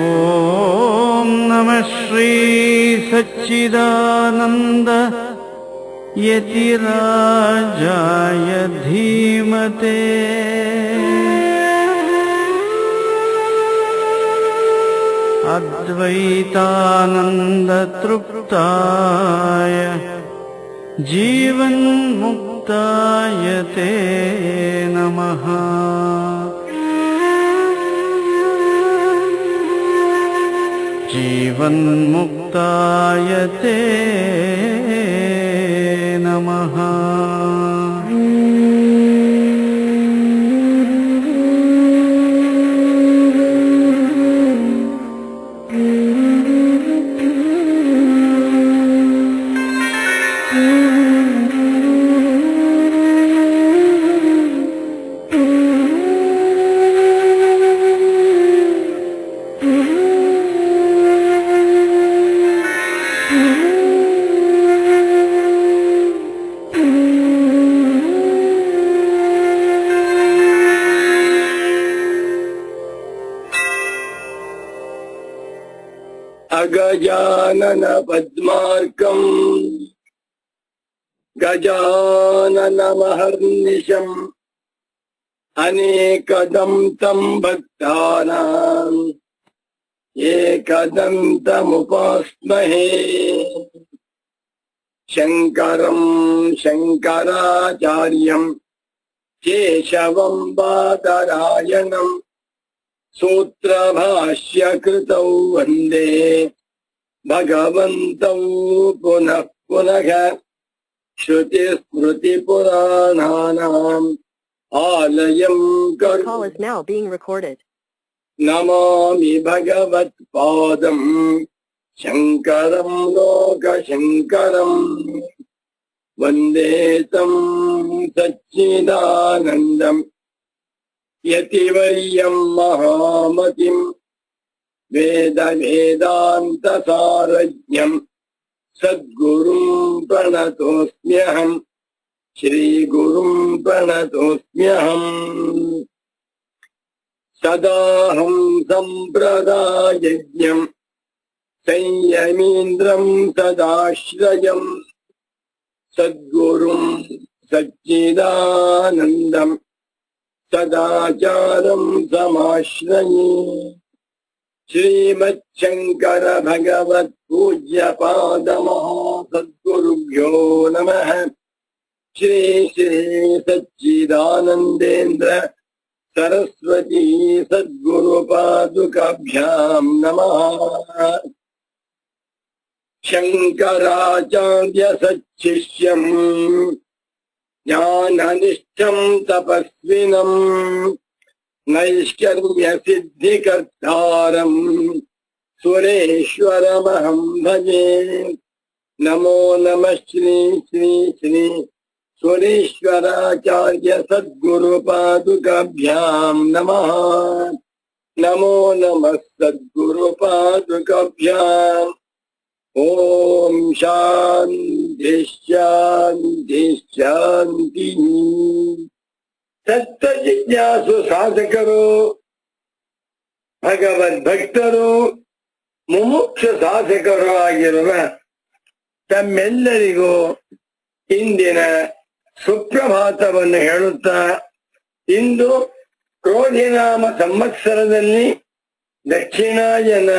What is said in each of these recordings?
ಓಂ ನಮಃ ಶ್ರೀ ಸಚ್ಚಿದಾನಂದ ಯತಿರಾಜಾಯ ಧೀಮತೆ ಅದ್ವೈತಾನಂದ ತೃಪ್ತಾಯ ಜೀವನ್ಮುಕ್ತಾಯ ತೇ ನಮಃ. ಜೀವನ್ಮುಕ್ತಾಯ ತೇ ನಮಃ. ಅಗಜಾನನ ಪದ್ಮಾರ್ಕಂ ಗಜಾನನ ಮಹರ್ನಿಶಂ ಅನೇಕದಂ ತಂ ಭಕ್ತಾನಾಂ ಏಕದಂತಮುಪಾಸ್ಮಹೇ. ಶಂಕರಂ ಶಂಕರಾಚಾರ್ಯಂ ಕೇಶವಂ ಬಾದರಾಯಣಂ ಸೂತ್ರಭಾಷ್ಯ ಕೃತೌ ವಂದೇ ಭಗವಂತೌ ಪುನಃ ಪುನಃ. ಶ್ರುತಿ ಸ್ಮೃತಿ ಪುರಾಣಾನಾಂ ಆಲಯಂ Call is now being recorded. ನಮಾಮಿ ಭಗವತ್ಪಾದಂ ಶಂಕರಂ ಲೋಕಶಂಕರಂ. ವಂದೇ ತಂ ಸಚ್ಚಿದಾನಂದಂ ಯತಿವರ್ಯಂ ಮಹಾಮತಿಂ ವೇದ ವೇದಾಂತ ಸಾರಜ್ಞಂ ಸದ್ಗುರುಂ ಪ್ರಣತೋಸ್ಮ್ಯಹಂ. ಶ್ರೀ ಗುರುಂ ಪ್ರಣತೋಸ್ಮ್ಯಹಂ. ಸದಾಹಂ ಸಂಪ್ರದಾಯಜ್ಞಂ ಸಂಯಮೀಂದ್ರಂ ಸದಾಶ್ರಯಂ ಸದ್ಗುರುಂ ಸಚ್ಚಿದಾನಂದಂ ಸದಾಚಾರಂ ಸಮಾಶ್ರಯೇ. ಶ್ರೀಮಚ್ಛಂಕರ ಭಗವತ್ ಪೂಜ್ಯ ಪಾದ ಮಹಾಸದ್ಗುರುಭ್ಯೋ ನಮಃ. ಶ್ರೀ ಶ್ರೀ ಸಚ್ಚಿದಾನಂದೇಂದ್ರ ಸರಸ್ವತಿ ಸದ್ಗುರು ಪಾದುಕಾಭ್ಯಾಂ ನಮಃ. ಶಂಕರಾಚಾರ್ಯ ಸಚ್ಚಿಷ್ಯಂ ಜ್ಞಾನನಿಷ್ಠಂ ತಪಸ್ವಿನಂ ನೈಷ್ಕರ್ಮ್ಯ ಸಿದ್ಧಿಕರ್ತಾರಂ ಸುರೇಶ್ವರಮಹಂ ಭಜೆ. ನಮೋ ನಮಃ ಶ್ರೀ ಶ್ರೀ ಶ್ರೀ ಸುರೇಶ್ವರಾಚಾರ್ಯ ಸದ್ಗುರು ಪಾದುಕಾಭ್ಯಾಂ ನಮಃ. ನಮೋ ನಮಃ ಸದ್ಗುರು ಪಾದುಕಾಭ್ಯಾಂ. ಓಂ ಶಾಂತಿ ಶಾಂತಿ ಶಾಂತಿ. ತತ್ವ ಜಿಜ್ಞಾಸು ಸಾಧಕರು, ಭಗವದ್ಭಕ್ತರು, ಮುಮುಕ್ಷ ಸಾಧಕರು ಆಗಿರುವ ತಮ್ಮೆಲ್ಲರಿಗೂ ಇಂದಿನ ಸುಪ್ರಭಾತವನ್ನು ಹೇಳುತ್ತಾ, ಇಂದು ಕ್ರೋಧಿನಾಮ ಸಂವತ್ಸರದಲ್ಲಿ ದಕ್ಷಿಣಾಯನ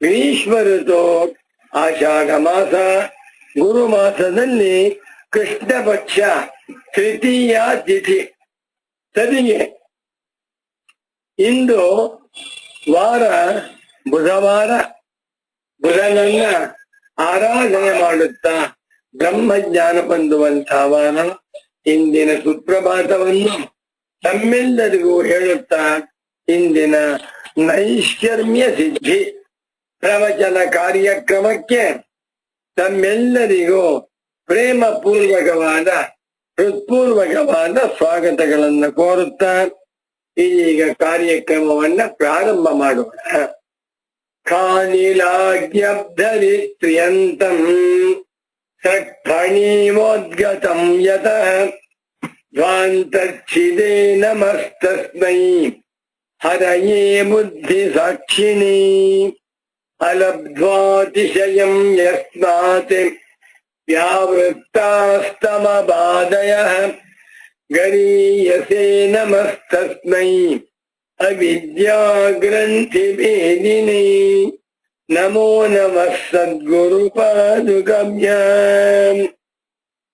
ಗ್ರೀಷ್ಮ ಋತು ಆಷಾಢ ಮಾಸ, ಗುರು ಮಾಸದಲ್ಲಿ ಕೃಷ್ಣ ಪಕ್ಷ ತೃತೀಯ ತಿಥಿ ಸರಿಗೆ. ಇಂದು ವಾರ ಬುಧವಾರ. ಬುಧನನ್ನ ಆರಾಧನೆ ಮಾಡುತ್ತಾ ಬ್ರಹ್ಮಜ್ಞಾನ ಹೊಂದುವಂತಹ ವಾರ. ಇಂದಿನ ಸುಪ್ರಭಾತವನ್ನು ತಮ್ಮೆಲ್ಲರಿಗೂ ಹೇಳುತ್ತಾ, ಇಂದಿನ ನೈಷ್ಕರ್ಮ್ಯ ಸಿದ್ಧಿ ಪ್ರವಚನ ಕಾರ್ಯಕ್ರಮಕ್ಕೆ ತಮ್ಮೆಲ್ಲರಿಗೂ ಪ್ರೇಮ ಪೂರ್ವಕವಾದ ಹೃತ್ಪೂರ್ವಕವಾದ ಸ್ವಾಗತಗಳನ್ನು ಕೋರುತ್ತಾ ಈಗ ಕಾರ್ಯಕ್ರಮವನ್ನ ಪ್ರಾರಂಭ ಮಾಡೋಣ. ಕಾನಿಲಾಗ್ಯಬ್ಧರಿತ್ರ್ಯಂತಂ ಸಟ್ಫಣೀಮೋದ್ಗತಂ ಯತಃ ಧ್ವಾಂತಚ್ಛಿದೇ ನಮಸ್ತಸ್ಮೈ ಹರಯೇ ಬುದ್ಧಿ ಸಾಕ್ಷಿಣಿ ಅಲಬ್ಧ್ವಾತಿಶಯಂ ಯಸ್ಮಾತ್ ವ್ಯಾವೃತ್ತಾಸ್ತಮಬಾಧಯಃ ಗರೀಯಸೇ ನಮಸ್ತಸ್ಮೈ ಅವಿದ್ಯಾಗ್ರಂಥಿಭೇದಿನಿ ನಮೋ ನಮಃ ಸದ್ಗುರುಪಾದುಕಾಭ್ಯಾಂ.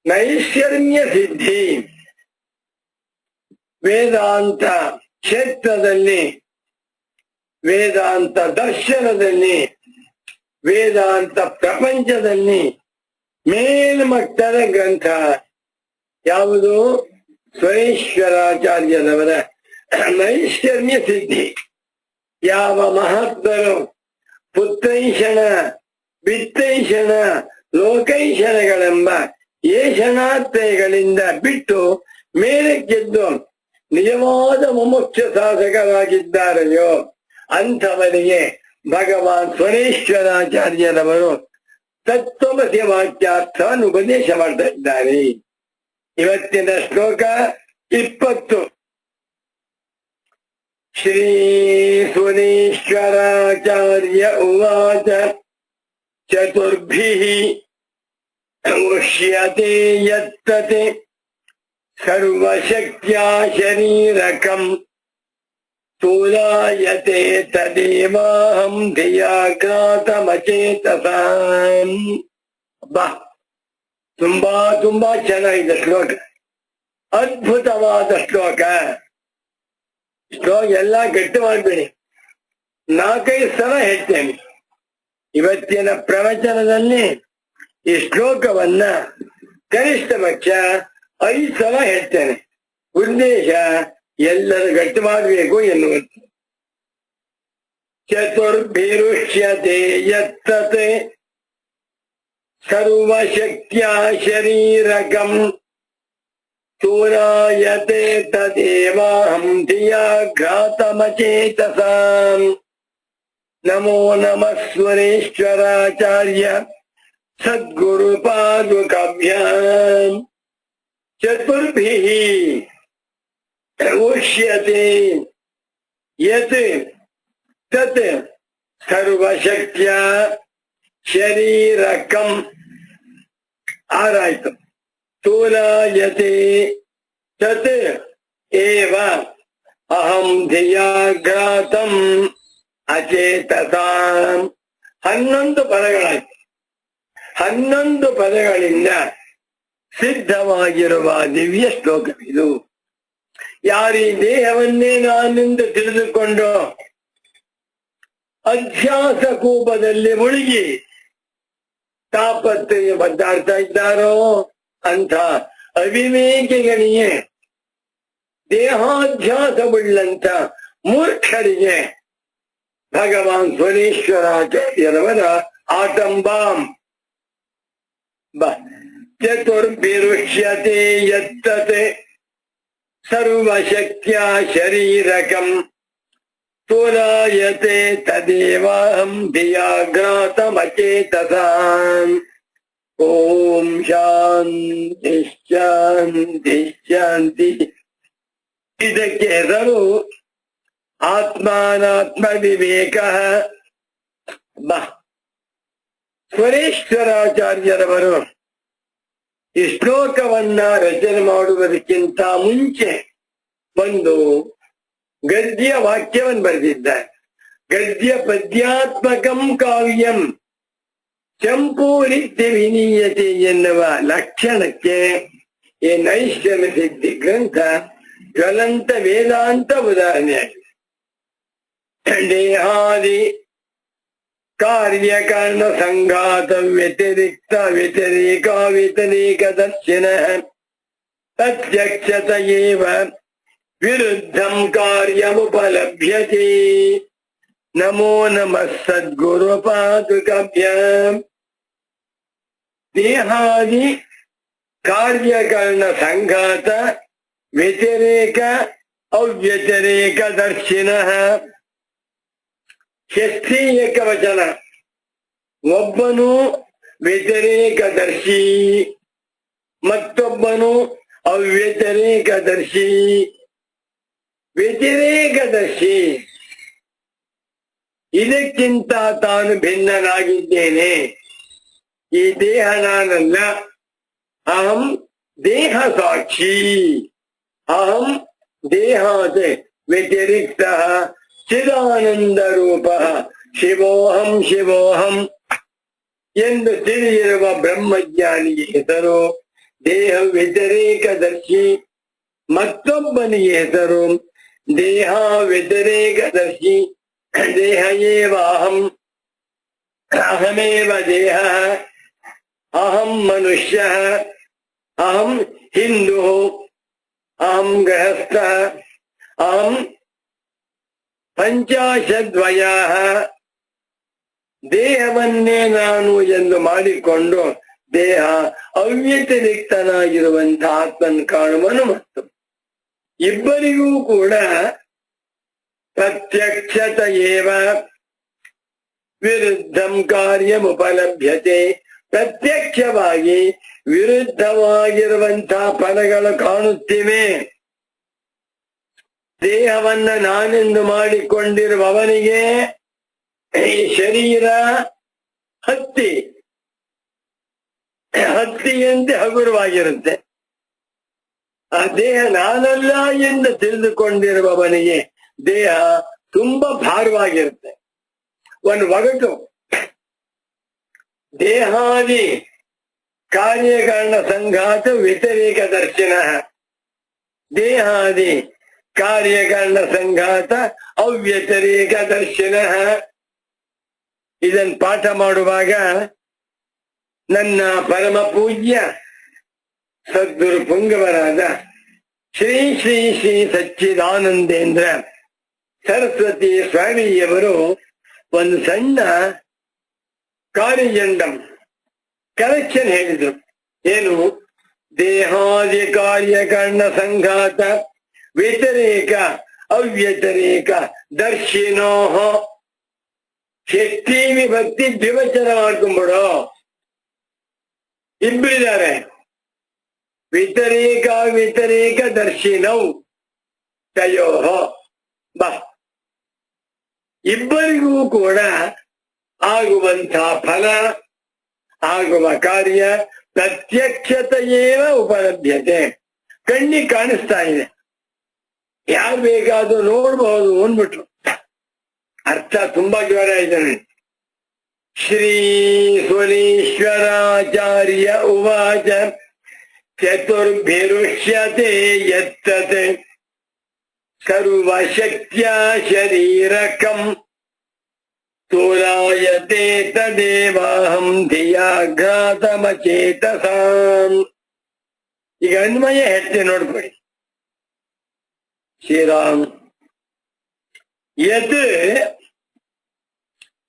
ನೈಷ್ಕರ್ಮ್ಯ ಸಿದ್ಧಿ ವೇದಾಂತ ಕ್ಷೇತ್ರದಲ್ಲಿ, ವೇದಾಂತ ದರ್ಶನದಲ್ಲಿ, ವೇದಾಂತ ಪ್ರಪಂಚದಲ್ಲಿ ಮೇಲ್ಮಟ್ಟದ ಗ್ರಂಥ ಯಾವುದು? ಸ್ವರೇಶ್ವರಾಚಾರ್ಯರವರ ನೈಷ್ಕರ್ಮ್ಯ ಸಿದ್ಧಿ. ಯಾವ ಮಹಾತ್ಮರು ಪುತ್ರೈಷಣ, ವಿತ್ತೈಷಣ, ಲೋಕೈಷಣಗಳೆಂಬ ಏಷಣಾತ್ರಯಗಳಿಂದ ಬಿಟ್ಟು ಮೇಲಕ್ಕೆದ್ದು ನಿಜವಾದ ಮುಮುಕ್ಷ ಸಾಧಕರಾಗಿದ್ದಾರೆಯೋ ಅಂಥವರಿಗೆ ಭಗವಾನ್ ಸ್ವರೇಶ್ವರಾಚಾರ್ಯರವರು ತತ್ವಮಸಿ ವಾಕ್ಯಾರ್ಥವನ್ನು ಉಪದೇಶ ಮಾಡ್ತಾ ಇದ್ದಾರೆ. ಇವತ್ತಿನ ಶ್ಲೋಕ 20. ಶ್ರೀ ಸುರೇಶ್ವರಾಚಾರ್ಯ ಉವಾಚ ಚತುರ್ಭಿಃ ಉಷ್ಯತೆ ಯತ್ತತೆ ಸರ್ವಶಕ್ತ್ಯಾ ಶರೀರಕಂ ಸ್ಥೂಲಾಯತೆ ತದೇವಾಹಂ ಧಿಯಾಗ್ರಾತಮಚೇತಸಾಂ. ಬಾ, ತುಂಬಾ ಚೆನ್ನಾಗಿದೆ ಶ್ಲೋಕ, ಅದ್ಭುತವಾದ ಶ್ಲೋಕ. ಶ್ಲೋಕ ಎಲ್ಲ ಗಟ್ಟಿ ಮಾಡ್ಬೇಡಿ, 4-5 ಸಲ ಹೇಳ್ತೇನೆ. ಇವತ್ತಿನ ಪ್ರವಚನದಲ್ಲಿ ಈ ಶ್ಲೋಕವನ್ನ ಕನಿಷ್ಠ ಪಕ್ಷ 5 ಸಲ ಹೇಳ್ತೇನೆ. ಉದ್ದೇಶ ಎಲ್ಲರೂ ಗಟ್ಟಿ ಮಾಡಬೇಕು ಎನ್ನುವುದು. ಚತುರ್ಭಿರುಷ್ಯತೆ ಯತ್ತತ್ ಸರ್ವಶಕ್ತ್ಯಾ ಶರೀರಕಂ ಸ್ಥೂಲಾಯತೆ ತದೇವಾಹಂ ಧಿಯಾಘಾತಮಚೇತಸಾಂ. ನಮೋ ನಮಃ ಸ್ವರೇಶ್ವರಾಚಾರ್ಯ ಸದ್ಗುರುಪಾದುಕಾಭ್ಯಾಂ. ಚತುರ್ಭಿಃ ಉಷ್ಯತೆ ಯತ್ ತತ್ ಸರ್ವಶಕ್ತ್ಯಾ ಶರೀರಕಂ. ಆರಾಯ್ತು. ಸ್ಥೂಲಾಯತೆ ತತ್ ಏವ ಅಹಂ ಧಿಯಾಘಾತಂ ಅಚೇತಸಾಂ. 11 ಪದಗಳಾಯ್ತು. 11 ಪದಗಳಿಂದ ಸಿದ್ಧವಾಗಿರುವ ದಿವ್ಯ ಶ್ಲೋಕವಿದು. ಯಾರೀ ದೇಹವನ್ನೇ ನಾನೆಂದು ತಿಳಿದುಕೊಂಡು ಅಧ್ಯಾಸ ಕೂಪದಲ್ಲಿ ಮುಳುಗಿ ತಾಪತ್ರೆಯ ಬದ್ದಾಡ್ತಾ ಇದ್ದಾರೋ ಅಂತ ಅವಿವೇಕಿಗಳಿಗೆ, ದೇಹಾಧ್ಯಾಸವುಳ್ಳಂತ ಮೂರ್ಖರಿಗೆ ಭಗವಾನ್ ಸ್ವರೇಶ್ವರಾಚಾರ್ಯರವರ ಆಟಂಬಾಂ. ಚತುರ್ಭಿರುಷ್ಯತೆ ಯತ್ತತ್ ಸರ್ವಶಕ್ತ್ಯಾ ಶರೀರಕಂ ಸ್ಥೂಲಾಯತೆ ತದೇವಾಹಂ ಧಿಯಾಘಾತಮಚೇತಸಾಂ. ಓಂ ಶಾಂತಿ ಶಾಂತಿ ಶಾಂತಿ. ಇದಕ್ಕೆ ಹೆಸರು ಆತ್ಮಾನಾತ್ಮ ವಿವೇಕ. ಸ್ವರೇಶ್ವರಾಚಾರ್ಯರವರು ಈ ಶ್ಲೋಕವನ್ನ ರಚನೆ ಮಾಡುವುದಕ್ಕಿಂತ ಮುಂಚೆ ಒಂದು ಗದ್ಯ ವಾಕ್ಯವನ್ನು ಬರೆದಿದ್ದಾರೆ. ಗದ್ಯ ಪದ್ಯಾತ್ಮಕಂ ಕಾವ್ಯಂ ಚಂಪೂರಿತ್ಯ ವಿನೀಯತೆ ಎನ್ನುವ ಲಕ್ಷಣಕ್ಕೆ ಈ ನೈಷ್ಕರ್ಮ್ಯ ಸಿದ್ಧಿ ಗ್ರಂಥ ಜ್ವಲಂತ ವೇದಾಂತ ಉದಾಹರಣೆಯಾಗಿದೆ. ದೇಹಾದಿ ಕಾರ್ಯಕಾರಣ ಸಂಘಾತ ವ್ಯತಿರಿಕ್ತ ವ್ಯತಿರೇಕ ದರ್ಶನ ಪ್ರತ್ಯಕ್ಷತ ಏವ ವಿರುದ್ಧಂ ಕಾರ್ಯಮುಪಲಭ್ಯತೆ. ನಮೋ ನಮಃ ಸದ್ಗುರುಪಾದುಕಾಭ್ಯಾಂ. ದೇಹಾದಿ ಕಾರ್ಯಕಾರಣ ಸಂಘಾತ ವ್ಯತಿರೇಕ ಅವ್ಯತಿರೇಕ ದರ್ಶಿನ. ಷಷ್ಠಿ ಏಕವಚನ. ಒಬ್ಬನು ವ್ಯತಿರೇಕದರ್ಶಿ, ಮತ್ತೊಬ್ಬನು ಅವ್ಯತಿರೇಕದರ್ಶಿ. ವ್ಯತಿರೇಕದರ್ಶಿ. ಇದಕ್ಕಿಂತ ತಾನು ಭಿನ್ನನಾಗಿದ್ದೇನೆ. ಈ ದೇಹ ನಾನಲ್ಲ. ಅಹಂ ದೇಹ ಸಾಕ್ಷಿ. ಅಹಂ ದೇಹಾತ್ ವ್ಯತಿರಿಕ್ತ ಚಿದಾನಂದ ರೂಪ ಶಿವೋಹಂ ಶಿವೋಹಂ ಎಂದು ತಿಳಿದಿರುವ ಬ್ರಹ್ಮಜ್ಞಾನಿಗೆ ಹೆಸರು ದೇಹ ವ್ಯತಿರೇಕದರ್ಶಿ. ಮತ್ತೊಬ್ಬನಿಗೆ ಹೆಸರು ದೇಹ ವ್ಯತಿರೇಕದರ್ಶಿ. ದೇಹ ಏವ ಅಹಂ, ಅಹಮೇವ ದೇಹ, ಅಹಂ ಮನುಷ್ಯ, ಅಹಂ ಹಿಂದೂ, ಅಹಂ ಗೃಹಸ್ಥ, ಅಹಂ ಪಂಚಾಶದ್ವಯ. ದೇಹವನ್ನೇ ನಾನು ಎಂದು ಮಾಡಿಕೊಂಡು ದೇಹ ಅವ್ಯತಿರಿಕ್ತನಾಗಿರುವಂತ ಆತ್ಮನ್ ಕಾಣುವನು. ಮತ್ತು ಇಬ್ಬರಿಗೂ ಕೂಡ ಪ್ರತ್ಯಕ್ಷತ ಏವ ವಿರುದ್ಧಂ ಕಾರ್ಯಮುಪಲಭ್ಯತೆ. ಪ್ರತ್ಯಕ್ಷವಾಗಿ ವಿರುದ್ಧವಾಗಿರುವಂತಹ ಫಲಗಳು ಕಾಣುತ್ತಿವೆ. ದೇಹವನ್ನ ನಾನೆಂದು ಮಾಡಿಕೊಂಡಿರುವವನಿಗೆ ಈ ಶರೀರ ಹತ್ತಿಯಂತೆ ಹಗುರವಾಗಿರುತ್ತೆ. ಆ ದೇಹ ನಾನಲ್ಲ ಎಂದು ತಿಳಿದುಕೊಂಡಿರುವವನಿಗೆ ದೇಹ ತುಂಬಾ ಭಾರವಾಗಿರುತ್ತೆ. ಒಂದು ಒಗಟು, ದೇಹಾದಿ ಕಾರ್ಯಕಾರಣ ಸಂಘಾತ ವ್ಯತಿರೇಕ ದರ್ಶನ, ದೇಹಾದಿ ಕಾರ್ಯಕಾರಣ ಸಂಘಾತ ಅವ್ಯತಿರೇಕ ದರ್ಶನ. ಇದನ್ನು ಪಾಠ ಮಾಡುವಾಗ ನನ್ನ ಪರಮ ಪೂಜ್ಯ ಸದ್ಗುರು ಪುಂಗವರಾದ ಶ್ರೀ ಶ್ರೀ ಶ್ರೀ ಸಚ್ಚಿದಾನಂದೇಂದ್ರ ಸರಸ್ವತಿ ಸ್ವಾಮಿಯವರು ಒಂದು ಸಣ್ಣ ಕಾರ್ಯಜಂಡಂ ಕರೆಕ್ಷನ್ ಹೇಳಿದ್ರು. ಏನು? ದೇಹಾದಿ ಕಾರ್ಯಕರಣ ಸಂಘಾತ ವ್ಯತಿರೇಕ ಅವ್ಯತಿರೇಕ ದರ್ಶಿನೋ. ಶಕ್ತಿ ವಿಭಕ್ತಿ ದ್ವಿವಚನ ಮಾಡ್ಕೊಂಡ್ಬಿಡು. ಇಬ್ಬರಿದ್ದಾರೆ. ವ್ಯತಿರೇಕ ವ್ಯತಿರೇಕ ದರ್ಶಿನೌ ತಯೋ. ಬಾ, ಇಬ್ಬರಿಗೂ ಕೂಡ ಆಗುವಂಥ ಫಲ, ಆಗುವ ಕಾರ್ಯ ಪ್ರತ್ಯಕ್ಷತೆಯೇವ ಉಪಲಭ್ಯತೆ. ಕಣ್ಣಿಗೆ ಕಾಣಿಸ್ತಾ ಇದೆ, ಯಾರು ಬೇಕಾದ್ರೂ ನೋಡ್ಬಹುದು ಅಂದ್ಬಿಟ್ರು. ಅರ್ಥ ತುಂಬಾ ಜ್ವರ ಇದೆ. ಶ್ರೀ ಸುರೀಶ್ವರಾಚಾರ್ಯ ಉವಾಚ ಚತುರ್ಭಿರುಷ್ಯತೆ ಯತ್ತತ್ ಸರ್ವಶಕ್ತ್ಯ ಶರೀರಕಂ ತೋರಾಯತೆ ತದೇವಾಹಂ ಧಿಯಾಘಾತಮಚೇತಸಾಂ. ಈಗ ಅನ್ವಯ ಹೇಳ್ತೇನೆ ನೋಡ್ಕೊಳ್ಳಿ. ಶ್ರೀರಾಮ್. ಯತ್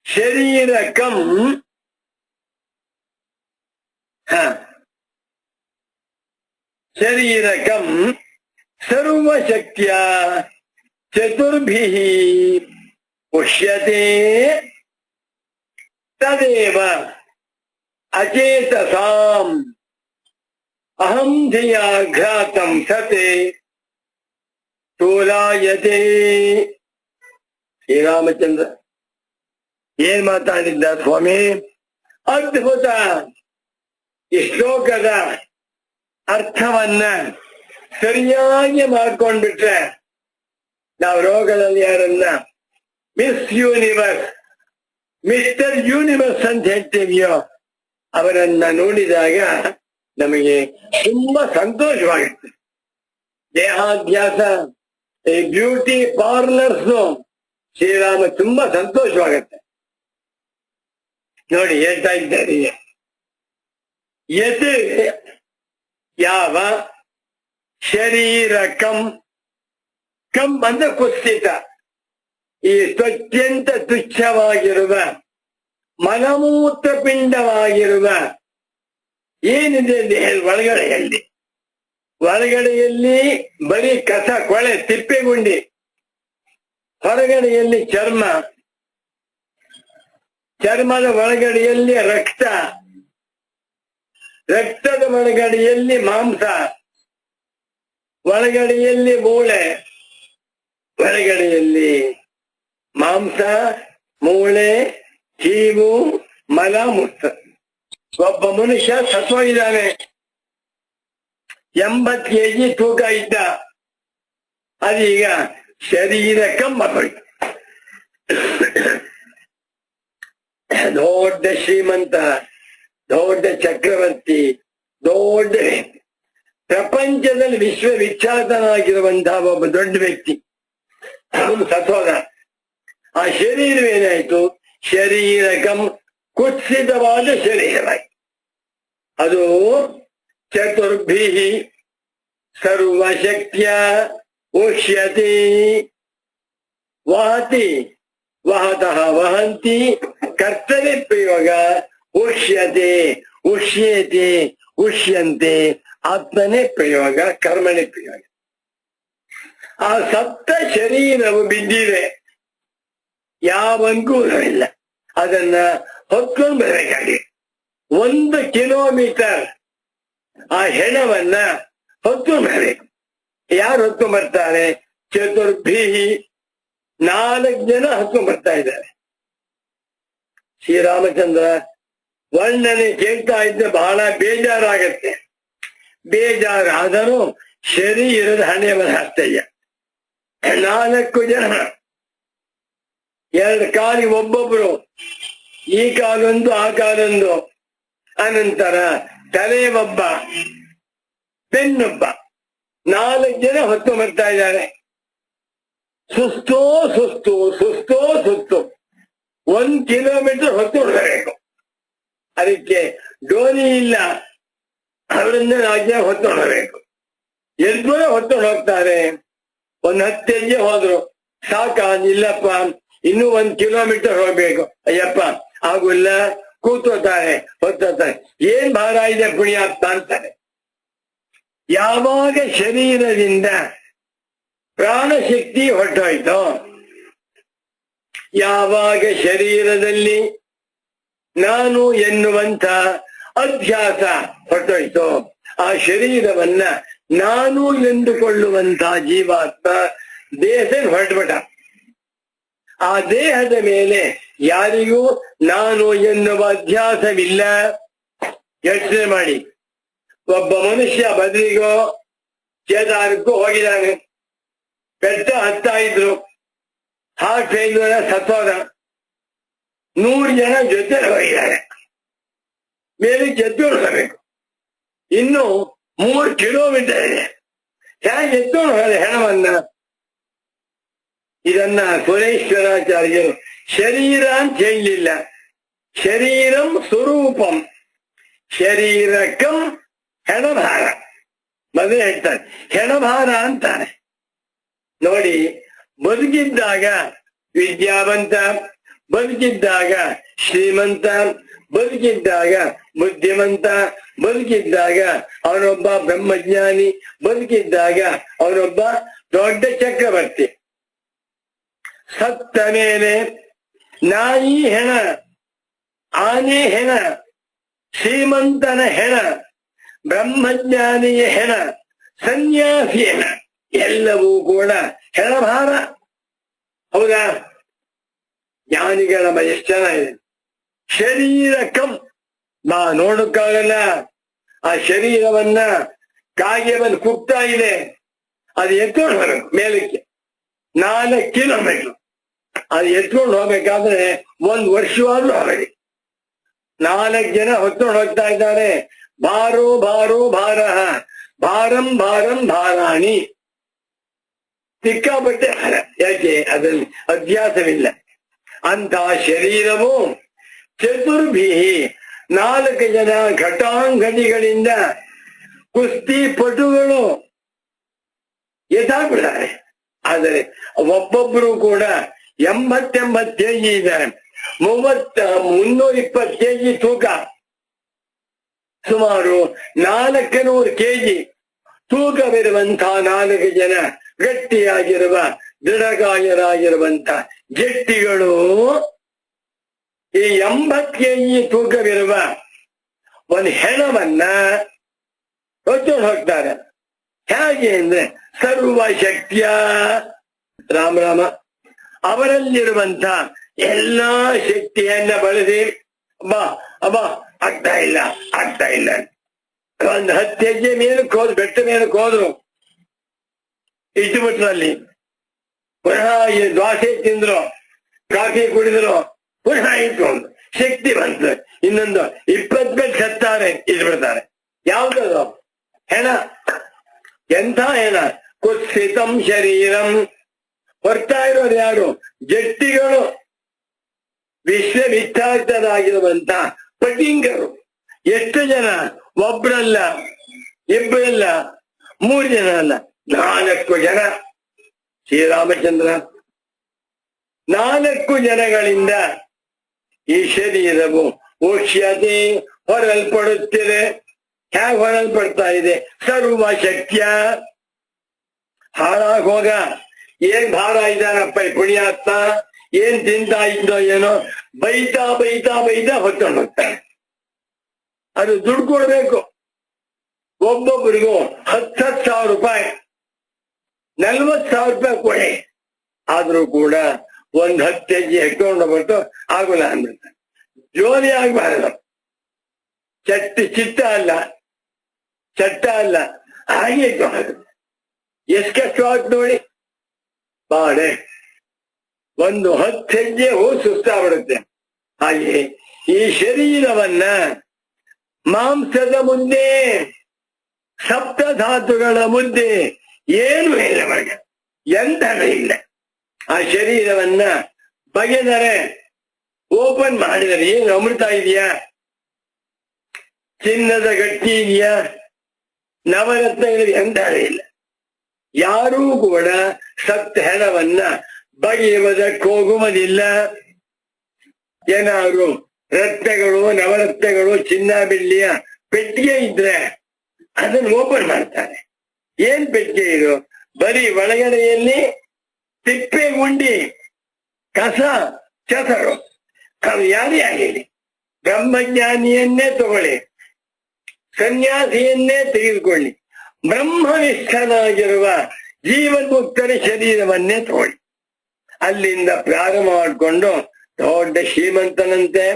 ಶರೀರಕಂ ಶರೀರಕಂ ಸರ್ವಶಕ್ತ್ಯ ಚತುರ್ಭಿಃ ಪುಷ್ಯತೆ ತದೇವ ಅಚೇತಸಾಂ ಅಹಂ ಧಿಯಾಘಾತಂ ಸತೆ ತೋಲಾಯತೆ. ಶ್ರೀರಾಮಚಂದ್ರ ಏನ್ ಮಾತಾಡಿದ್ದ ಸ್ವಾಮಿ? ಅದ್ಭುತ. ಈ ಶ್ಲೋಕದ ಅರ್ಥವನ್ನ ಸರಿಯಾಗಿ ಮಾಡ್ಕೊಂಡ್ಬಿಟ್ರೆ ನಾವು ರೋಗದಲ್ಲಿ ಯಾರನ್ನ ಮಿಸ್ ಯೂನಿವರ್ಸ್, ಮಿಸ್ಟರ್ ಯೂನಿವರ್ಸ್ ಅಂತ ಹೇಳ್ತೀವಿಯೋ ಅವರನ್ನ ನೋಡಿದಾಗ ನಮಗೆ ತುಂಬಾ ಸಂತೋಷವಾಗುತ್ತೆ. ದೇಹಾಧ್ಯಾಸ, ಈ ಬ್ಯೂಟಿ ಪಾರ್ಲರ್ಸ್ ಶ್ರೀರಾಮ ತುಂಬಾ ಸಂತೋಷವಾಗುತ್ತೆ. ನೋಡಿ ಹೇಳ್ತಾ ಇದ್ದಾರೆ, ಯತ್ ಯಾವ ಶರೀರಕಂ, ಕಂ ಅಂದ್ರೆ ಕುತ್ಸಿತ, ಈ ಅತ್ಯಂತ ತುಚ್ಛವಾಗಿರುವ ಮಲಮೂತ್ರ ಪಿಂಡವಾಗಿರುವ ಏನಿದೆ ದೇಹದ ಒಳಗಡೆಯಲ್ಲಿ ಬರೀ ಕಸ ಕೊಳೆ ತಿಪ್ಪೆಗುಂಡಿ, ಹೊರಗಡೆಯಲ್ಲಿ ಚರ್ಮದ ಒಳಗಡೆಯಲ್ಲಿ ರಕ್ತದ ಒಳಗಡೆಯಲ್ಲಿ ಮಾಂಸ, ಒಳಗಡೆಯಲ್ಲಿ ಮೂಳೆ, ಒಳಗಡೆಯಲ್ಲಿ ಮಾಂಸ, ಮೂಳೆ, ಕೀವು, ಮಲ, ಮೂತ್ರ. ಒಬ್ಬ ಮನುಷ್ಯ ಸತ್ತೋಗಿದ್ದಾನೆ, 80 kg ತೂಕ ಇದ್ದ, ಅದೀಗ ಶರೀರ ಕಮ್ಮಗೋಯ್ತು. ದೊಡ್ಡ ಶ್ರೀಮಂತ, ದೊಡ್ಡ ಚಕ್ರವರ್ತಿ, ದೊಡ್ಡ ಪ್ರಪಂಚದಲ್ಲಿ ವಿಶ್ವವಿಖ್ಯಾತನಾಗಿರುವಂತಹ ಒಬ್ಬ ದೊಡ್ಡ ವ್ಯಕ್ತಿ ಅವನು ಸತ್ತೋದ. ಆ ಶರೀರವೇನಾಯ್ತು? ಶರೀರಕಂ, ಕುತ್ಸಿತವಾದ ಶರೀರವಾಯ್ತು. ಅದು ಚತುರ್ಭಿ ಸರ್ವಶಕ್ತಿಯ ಉಷ್ಯತಿ ವಹತಿ ವಹತಃ ವಹಂತಿ ಕರ್ತವ್ಯ ಪ್ರಯೋಗ ಉಷ್ಯತೆ ಉಷ್ಯತೆ ಉಷ್ಯಂತೆ ಆತ್ಮನೇ ಪ್ರಯೋಗ, ಕರ್ಮಣೆ ಪ್ರಯೋಗ. ಆ ಸತ್ತ ಶರೀರವು ಬಿದ್ದಿದೆ, ಯಾವ ಅನುಕೂಲವಿಲ್ಲ. ಅದನ್ನ ಹೊತ್ಕೊಂಡು ಬರಬೇಕಾಗಿ 1 ಕಿಲೋಮೀಟರ್ ಆ ಹೆಣವನ್ನ ಹೊತ್ಕೊಂಡು ಬರಬೇಕು. ಯಾರು ಹೊತ್ಕೊಂಡ್ ಬರ್ತಾರೆ? ಚತುರ್ಭಿ, 4 ಜನ ಹೊತ್ಕೊಂಡ್ ಬರ್ತಾ ಇದ್ದಾರೆ. ಶ್ರೀರಾಮಚಂದ್ರ ವರ್ಣನೆ ಕೇಳ್ತಾ ಇದ್ದ ಬಹಳ ಬೇಜಾರಾಗತ್ತೆ. ಬೇಜಾರಾದರೂ ಶರೀರದ ಹಣೆಯವರ ಹಸ್ತಯ್ಯ. 4 ಜನ, 2 ಕಾಲಿಗೆ ಒಬ್ಬೊಬ್ರು, ಈ ಕಾಲೊಂದು ಆ ಕಾಲೊಂದು, ಅನಂತರ ತಲೆ ಒಬ್ಬ, ಬೆನ್ನೊಬ್ಬ, 4 ಜನ ಹೊತ್ತು ಬರ್ತಾ ಇದ್ದಾರೆ. ಸುಸ್ತೋ ಸುಸ್ತು, ಸುಸ್ತೋ ಸುಸ್ತು, 1 ಕಿಲೋಮೀಟರ್ ಹೊತ್ತು ಹೊರಬೇಕು. ಅದಕ್ಕೆ ಡೋಲಿ ಇಲ್ಲ, ಅವರನ್ನ 4 ಜನ ಹೊತ್ತು ಹೊರಬೇಕು. ಎಲ್ರೂ ಹೊತ್ತು ಹೋಗ್ತಾರೆ. 10 ಹೆಜ್ಜೆ ಹೋದ್ರು, ಸಾಕ, ಇಲ್ಲಪ್ಪ ಇನ್ನೂ 1 ಕಿಲೋಮೀಟರ್ ಹೋಗ್ಬೇಕು. ಅಯ್ಯಪ್ಪ ಆಗುಲ್ಲ, ಕೂತೋತಾರೆ, ಹೊತ್ತೋತಾರೆ. ಏನ್ ಭಾರ ಇದೆ ಪುಣ್ಯಾತ್ಮ ಅಂತಾರೆ. ಯಾವಾಗ ಶರೀರದಿಂದ ಪ್ರಾಣಶಕ್ತಿ ಹೊರಟೋಯ್ತೋ, ಯಾವಾಗ ಶರೀರದಲ್ಲಿ ನಾನು ಎನ್ನುವಂತ ಅಭ್ಯಾಸ ಹೊರಟೋಯ್ತೋ, ಆ ಶರೀರವನ್ನ ನಾನು ಎಂದುಕೊಳ್ಳುವಂತ ಜೀವಾತ್ಮ ದೇಹದಲ್ಲಿ ಹೊರಟ್ಬಿಟ್ಟ. ಆ ದೇಹದ ಮೇಲೆ ಯಾರಿಗೂ ನಾನು ಎನ್ನುವ ಅಧ್ಯಾಸವಿಲ್ಲ. ಯೋಚನೆ ಮಾಡಿ, ಒಬ್ಬ ಮನುಷ್ಯ ಬದ್ರಿಗೋ ಕೇದಾರಕ್ಕೂ ಹೋಗಿದ್ದಾನೆ, ಬೆಟ್ಟ ಹತ್ತಾ ಇದ್ರು, ಹಾರ್ಟ್ ಫೇಲ್ಯೂರ್ ಸತ್ತೋದ. 100 ಜನ ಜೊತೆ ಹೋಗಿದ್ದಾರೆ, ಮೇಲೆ ಎತ್ಕೊಂಡು ಹೋಗಬೇಕು. ಇನ್ನು 3 ಕಿಲೋಮೀಟರ್ ಇದೆ. ಹೇಗೆ ಎತ್ಕೊಂಡು ಹೋದ ಹೆಣವನ್ನ? ಇದನ್ನ ಸುರೇಶ್ವರಾಚಾರ್ಯರು ಶರೀರ ಅಂತ ಹೇಳಲಿಲ್ಲ, ಶರೀರಂ ಸ್ವರೂಪಂ ಶರೀರಕಂ ಹೆಣಭಾರ ಮೊದಲೇ ಹೇಳ್ತಾರೆ. ಹೆಣಭಾರ ಅಂತಾರೆ ನೋಡಿ. ಬದುಕಿದ್ದಾಗ ವಿದ್ಯಾವಂತ, ಬದುಕಿದ್ದಾಗ ಶ್ರೀಮಂತ, ಬದುಕಿದ್ದಾಗ ಬುದ್ಧಿವಂತ, ಬದುಕಿದ್ದಾಗ ಅವನೊಬ್ಬ ಬ್ರಹ್ಮಜ್ಞಾನಿ, ಬದುಕಿದ್ದಾಗ ಅವನೊಬ್ಬ ದೊಡ್ಡ ಚಕ್ರವರ್ತಿ. ಸತ್ತ ಮೇಲೆ ನಾಯಿ ಹೆಣ, ಆನೆ ಹೆಣ, ಶ್ರೀಮಂತನ ಹೆಣ, ಬ್ರಹ್ಮಜ್ಞಾನಿಯ ಹೆಣ, ಸನ್ಯಾಸಿ ಹೆಣ, ಎಲ್ಲವೂ ಕೂಡ ಹೆಣಭಾರ. ಹೌದಾ? ಜ್ಞಾನಿಗಳ ಎಷ್ಟು ಚೆನ್ನಾಗಿದೆ. ಶರೀರಕಂ, ನಾ ನೋಡಕ್ಕಾಗಲ್ಲ. ಆ ಶರೀರವನ್ನ ಕಾಗೆವನ್ನು ಕುಗ್ತಾ ಇದೆ, ಅದು ಎತ್ಕೊಂಡು ಬರಬೇಕು ಮೇಲಕ್ಕೆ 4 ಕಿಲೋಮೀಟರ್. ಅದು ಎತ್ಕೊಂಡು ಹೋಗ್ಬೇಕಾದ್ರೆ 1 ವರ್ಷವಾದ್ರೂ ಹೋಗಲಿ. 4 ಜನ ಹೊತ್ಕೊಂಡು ಹೋಗ್ತಾ ಇದ್ದಾರೆ. ಭಾರೋ ಭಾರೋ ಭಾರ, ಭಾರಂ ಭಾರಂ ಭಾರಾಣಿ. ಸಿಕ್ಕಾಪಟ್ಟೆ ಭಾರ. ಯಾಕೆ? ಅದರಲ್ಲಿ ಅಭ್ಯಾಸವಿಲ್ಲ. ಅಂತ ಶರೀರವು ಚತುರ್ಭಿ, 4 ಜನ ಘಟಾಂಘಟಿಗಳಿಂದ ಕುಸ್ತಿ ಪಟುಗಳು ಎದ್ದಾಗ್ಬಿಡ್ತಾರೆ. ಆದರೆ ಒಬ್ಬೊಬ್ರು ಕೂಡ 80 ಕೆಜಿ ಇದ್ದಾರೆ. 320 ಕೆಜಿ ತೂಕ, ಸುಮಾರು 400 ಕೆಜಿ ತೂಕವಿರುವಂತಹ 4 ಜನ ಗಟ್ಟಿಯಾಗಿರುವ ದೃಢಕಾಯರಾಗಿರುವಂತ ಜಟ್ಟಿಗಳು ಈ 80 ಕೆಜಿ ತೂಕವಿರುವ ಒಂದು ಹೆಣವನ್ನ ಹೊತ್ಕೊಂಡು ಹೋಗ್ತಾರೆ. ಹೇಗೆ ಅಂದ್ರೆ ಸರ್ವಶಕ್ತಿಯ ರಾಮ ರಾಮ. ಅವರಲ್ಲಿರುವಂತ ಎಲ್ಲಾ ಶಕ್ತಿಯನ್ನ ಬಳಸಿ ಅಬ್ಬಾ ಅಬ್ಬಾ ಆಗ್ತಾ ಇಲ್ಲ ಒಂದು 10 ಹೆಜ್ಜೆ ಮೇಲಕ್ಕೆ ಹೋದ್ರು, ಬೆಟ್ಟ ಮೇಲಕ್ಕೆ ಹೋದ್ರು, ಇಟ್ಟು ಬಿಟ್ರಲ್ಲಿ. ಪುನಃ ದೋಸೆ ತಿಂದ್ರು, ಕಾಫಿ ಕುಡಿದ್ರು, ಪುನಃ ಇಟ್ಕೊಂಡು ಶಕ್ತಿ ಬಂತು. ಇನ್ನೊಂದು 20 ಬೆಟ್ಟು ಸತ್ತಾರೆ, ಇಟ್ಟು ಬಿಡ್ತಾರೆ. ಯಾವ್ದದು ಹೆಣ? ಎಂಥ ಹೆಣ? ಕುತ್ಸಿತಂ ಶರೀರಂ. ಹೊರ್ತಾ ಇರೋರು ಯಾರು? ಜಟ್ಟಿಗಳು, ವಿಶ್ವವಿಖ್ಯಾತರಾಗಿರುವಂತ ಪಟಿಂಗರು. ಎಷ್ಟು ಜನ? ಒಬ್ರಲ್ಲ, ಇಬ್ಬರಲ್ಲ, 3 ಜನ ಅಲ್ಲ, 4 ಜನ. ಶ್ರೀರಾಮಚಂದ್ರ 4 ಜನಗಳಿಂದ ಈ ಶರೀರವು ಉಷ್ಯತೆ ಹೊರಲ್ಪಡುತ್ತಿದೆ. ಹೇಗೆ ಹೊರಲ್ಪಡ್ತಾ ಇದೆ? ಸರ್ವ ಶಕ್ತಿಯ. ಹಾಳಾಗೋಗ ಏನ್ ಭಾರ ಇದ್ದಾನಪ್ಪ ಈ ಪುಣ್ಯಾತ್ಮ, ಏನ್ ತಿಂತಾ ಇದ್ದೋ ಏನೋ, ಬೈತಾ ಹೊತ್ಕೊಂಡು ಹೋಗ್ತಾನೆ. ಅದು ದುಡ್ಡು ಕೊಡ್ಬೇಕು. ಒಬ್ಬೊಬ್ಬರಿಗೂ 10,000 ರೂಪಾಯಿ, 40,000 ರೂಪಾಯಿ ಕೊಡಿ. ಆದ್ರೂ ಕೂಡ ಒಂದ್ 10 ಹೆಜ್ಜೆ ಹೆಟ್ಕೊಂಡು ಬಿಟ್ಟು ಆಗೋಲ್ಲ ಅಂದ್ಬಿಡ್ತಾರೆ. ಜೋಲಿ ಆಗ್ಬಾರದು. ಚಿಟ್ಟ ಅಲ್ಲ ಹಾಗೆ ಎಷ್ಟು ಕಷ್ಟವಾಗ್ತು ನೋಡಿ. ಬಾಡೆ ಒಂದು 10 ಹೆಜ್ಜೆ ಹೋಗಿ ಸುಸ್ತಾಗ್ಬಿಡುತ್ತೆ. ಹಾಗೆ ಈ ಶರೀರವನ್ನ ಮಾಂಸದ ಮುದ್ದೆ, ಸಪ್ತಧಾತುಗಳ ಮುದ್ದೆ ಏನು ಇಲ್ಲ ಒಳಗೆ, ಎಂತನೂ ಇಲ್ಲ. ಆ ಶರೀರವನ್ನ ಬಗೆದರೆ, ಓಪನ್ ಮಾಡಿದರೆ ಏನು ಅಮೃತ ಇದೆಯಾ? ಚಿನ್ನದ ಗಟ್ಟಿ ಇದೆಯಾ? ನವರತ್ನಗಳಿಗೆ ಎಂತನೂ ಇಲ್ಲ. ಯಾರೂ ಕೂಡ ಸತ್ತ ಹೆಣವನ್ನ ಬಗೆಯುವುದಕ್ಕೆ ಹೋಗುವುದಿಲ್ಲ. ಏನಾದ್ರು ರತ್ನಗಳು, ನವರತ್ನಗಳು, ಚಿನ್ನ ಬೆಳ್ಳಿಯ ಪೆಟ್ಟಿಗೆ ಇದ್ರೆ ಅದನ್ನು ಓಪನ್ ಮಾಡ್ತಾರೆ. ಏನ್ ಪೆಟ್ಟಿಗೆ ಇದು? ಬರೀ ಒಳಗಡೆಯಲ್ಲಿ ತಿಪ್ಪೆ ಗುಂಡಿ, ಕಸ, ಚಸರು. ಅದು ಯಾರೇ ಆಗಲಿ, ಬ್ರಹ್ಮಜ್ಞಾನಿಯನ್ನೇ ತಗೊಳ್ಳಿ, ಸನ್ಯಾಸಿಯನ್ನೇ ತೆಗೆದುಕೊಳ್ಳಿ, ಬ್ರಹ್ಮನಿಷ್ಠನಾಗಿರುವ ಜೀವನ್ಮುಕ್ತರ ಶರೀರವನ್ನೇ ತಗೊಳ್ಳಿ. ಅಲ್ಲಿಂದ ಪ್ರಾರಂಭ ಮಾಡಿಕೊಂಡು ದೊಡ್ಡ ಶ್ರೀಮಂತನಂತೆ,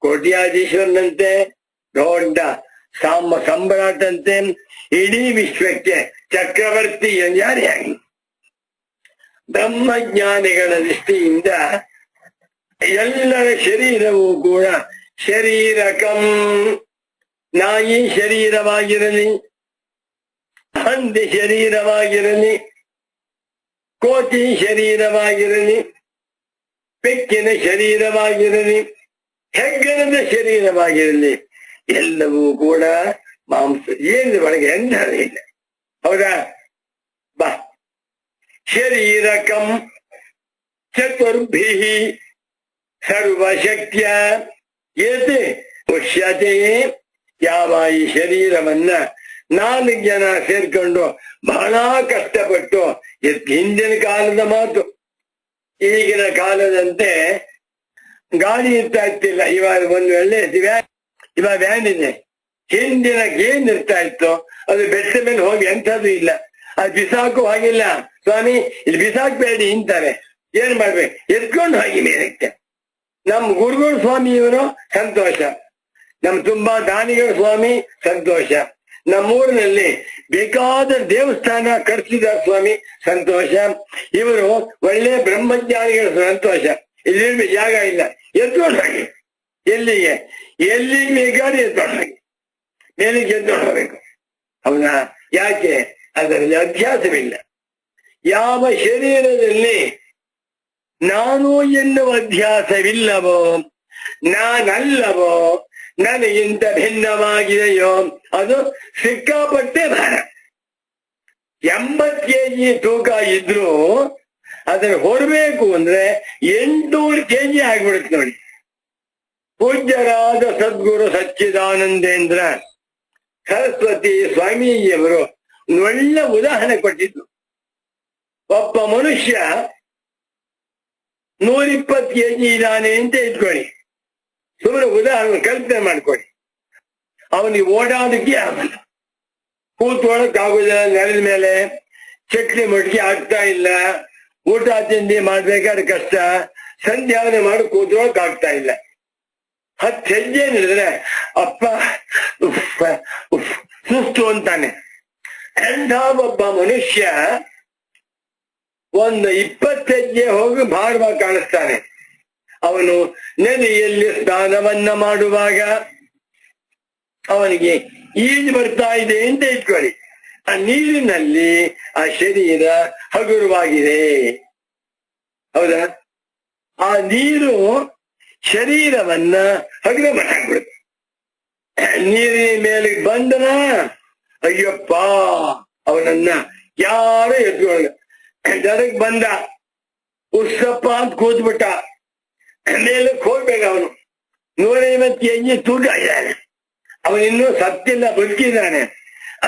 ಕೋಟ್ಯಾಧೀಶ್ವರನಂತೆ, ದೊಡ್ಡ ಸಂಭ್ರಾಟಂತೆ, ಇಡೀ ವಿಶ್ವಕ್ಕೆ ಚಕ್ರವರ್ತಿ ಯಾರೇ ಆಗಲಿ, ಬ್ರಹ್ಮಜ್ಞಾನಿಗಳ ದೃಷ್ಟಿಯಿಂದ ಎಲ್ಲರ ಶರೀರವೂ ಕೂಡ ಶರೀರಕಂ. ನಾಯಿ ಶರೀರವಾಗಿರಲಿ, ಹಂದಿ ಶರೀರವಾಗಿರಲಿ, ಕೋತಿ ಶರೀರವಾಗಿರಲಿ, ಬೆಕ್ಕಿನ ಶರೀರವಾಗಿರಲಿ, ಹೆಗ್ಗಣದ ಶರೀರವಾಗಿರಲಿ, ಎಲ್ಲವೂ ಕೂಡ ಮಾಂಸ. ಏನು ಒಳಗೆ ಎಂದರೆ ಇಲ್ಲ. ಹೌದಾ? ಬಾ ಶರೀರಕಂ ಚತುರ್ಭಿ ಸರ್ವಶಕ್ತಿಯ ಏತೆ ಪುಷ್ಯತೆ. ಯಾವ ಈ ಶರೀರವನ್ನ 4 ಜನ ಸೇರ್ಕೊಂಡು ಬಹಳ ಕಷ್ಟಪಟ್ಟು, ಹಿಂದಿನ ಕಾಲದ ಮಾತು, ಈಗಿನ ಕಾಲದಂತೆ ಗಾಡಿ ಇರ್ತಾ ಇರ್ತಿಲ್ಲ. ಇವಾಗ ಒಂದು ಒಳ್ಳೆ ಇವಾಗ ವ್ಯಾನ್ ಇದೆ. ಹಿಂದಿನ ಏನ್ ಇರ್ತಾ ಇತ್ತು ಅದು ಬೆಟ್ಟ ಮೇಲೆ ಹೋಗಿ ಎಂಥದ್ದು ಇಲ್ಲ. ಅದು ಬಿಸಾಕು ಹಾಗಿಲ್ಲ. ಸ್ವಾಮಿ ಇಲ್ಲಿ ಬಿಸಾಕ್ಬೇಡಿ ಅಂತಾರೆ. ಏನ್ ಮಾಡ್ಬೇಕು? ಎತ್ಕೊಂಡು ಹೋಗಿ ಮೇಲಕ್ಕೆ. ನಮ್ ಗುರುಗಳು ಸ್ವಾಮಿ ಇವರು ಸಂತೋಷ, ನಮ್ ತುಂಬಾ ದಾನಿಗಳ ಸ್ವಾಮಿ ಸಂತೋಷ, ನಮ್ಮೂರಿನಲ್ಲಿ ಬೇಕಾದ ದೇವಸ್ಥಾನ ಕಟ್ಸಿದ ಸ್ವಾಮಿ ಸಂತೋಷ, ಇವರು ಒಳ್ಳೆ ಬ್ರಹ್ಮಜ್ಞಾನಿಗಳ ಸಂತೋಷ. ಇಲ್ಲಿ ಜಾಗ ಇಲ್ಲ, ಎತ್ಕೊಂಡು ಹೋಗಿ. ಎಲ್ಲಿಗೆ ಬೇಕಾದ್ರೆ ಎತ್ಕೊಂಡು ಹೋಗಿ, ಮೇಲಿಗೆ ಎತ್ಕೊಂಡು ಹೋಗ್ಬೇಕು. ಹೌದಾ? ಯಾಕೆ? ಅದರಲ್ಲಿ ಅಭ್ಯಾಸವಿಲ್ಲ. ಯಾವ ಶರೀರದಲ್ಲಿ ನಾನು ಎನ್ನುವ ಅಧ್ಯಾಸವಿಲ್ಲವೋ, ನಾನಲ್ಲವೋ, ನನಗಿಂತ ಭಿನ್ನವಾಗಿದೆಯೋ ಅದು ಸಿಕ್ಕಾಪಟ್ಟೆ ಭಾರ. 80 kg ತೂಕ ಇದ್ರೂ ಅದನ್ನು ಹೊರಬೇಕು ಅಂದ್ರೆ 800 kg ಆಗ್ಬಿಡುತ್ತೆ ನೋಡಿ. ಪೂಜ್ಯರಾದ ಸದ್ಗುರು ಸಚ್ಚಿದಾನಂದೇಂದ್ರ ಸರಸ್ವತಿ ಸ್ವಾಮೀಜಿಯವರು ಒಳ್ಳೆ ಉದಾಹರಣೆ ಕೊಟ್ಟಿದ್ದು. ಒಬ್ಬ ಮನುಷ್ಯ 120 kg ಇದ್ದಾನೆ ಅಂತ ಇಟ್ಕೊಳ್ಳಿ. ಸುಮ್ಮನೆ ಉದಾಹರಣೆ ಕಲ್ಪನೆ ಮಾಡ್ಕೊಳ್ಳಿ. ಅವನಿಗೆ ಓಡಾಡಕ್ಕೆ ಆಗಲ್ಲ, ಕೂತ್ಕೊಳ್ಳಕ್ ಆಗುದಿಲ್ಲ, ನೆಲದ ಮೇಲೆ ಚಟ್ಲಿ ಮಟ್ಕಿ ಆಗ್ತಾ ಇಲ್ಲ, ಊಟ ತಿಂಡಿ ಮಾಡ್ಬೇಕಾದ್ರೆ ಕಷ್ಟ, ಸಂಧ್ಯಾವನೆ ಮಾಡಿ ಕೂತ್ಕೊಳಕ್ ಆಗ್ತಾ ಇಲ್ಲ. 10 ಹೆಜ್ಜೆ ನಡೆದ್ರೆ ಅಪ್ಪ ಉಫ್ ಉಫ್ ಸುಸ್ತು ಅಂತಾನೆ. ಎಂಥ ಒಬ್ಬ ಮನುಷ್ಯ ಒಂದು 20 ಹೆಜ್ಜೆ ಹೋಗಿ ಭಾರವಾಗಿ ಕಾಣಿಸ್ತಾನೆ. ಅವನು ನದಿಯಲ್ಲಿ ಸ್ನಾನವನ್ನ ಮಾಡುವಾಗ ಅವನಿಗೆ ಈಜು ಬರ್ತಾ ಇದೆ ಅಂತ ಇಟ್ಕೊಳ್ಳಿ, ಆ ನೀರಿನಲ್ಲಿ ಆ ಶರೀರ ಹಗುರವಾಗಿದೆ. ಹೌದಾ? ಆ ನೀರು ಶರೀರವನ್ನ ಹಗುರ ಮಾಡಾಕ್ಬಿಡುತ್ತೆ. ನೀರಿನ ಮೇಲೆ ಬಂದನ, ಅಯ್ಯಪ್ಪ ಅವನನ್ನ ಯಾರು ಎತ್ಕೊಳ್ಳ. ಜರಗ್ ಬಂದ, ಉಸ್ಸಪ್ಪ ಅಂತ ಕೂತ್ಬಿಟ್ಟ. ಮೇಲಕ್ಕೆ ಹೋಗ್ಬೇಕು ಅವನು. 150 ಹೆಜ್ಜೆ ತೂಕ ಇದ್ದಾನೆ. ಅವನಿನ್ನೂ ಸತ್ತಿಲ್ಲ, ಬದುಕಿದ್ದಾನೆ.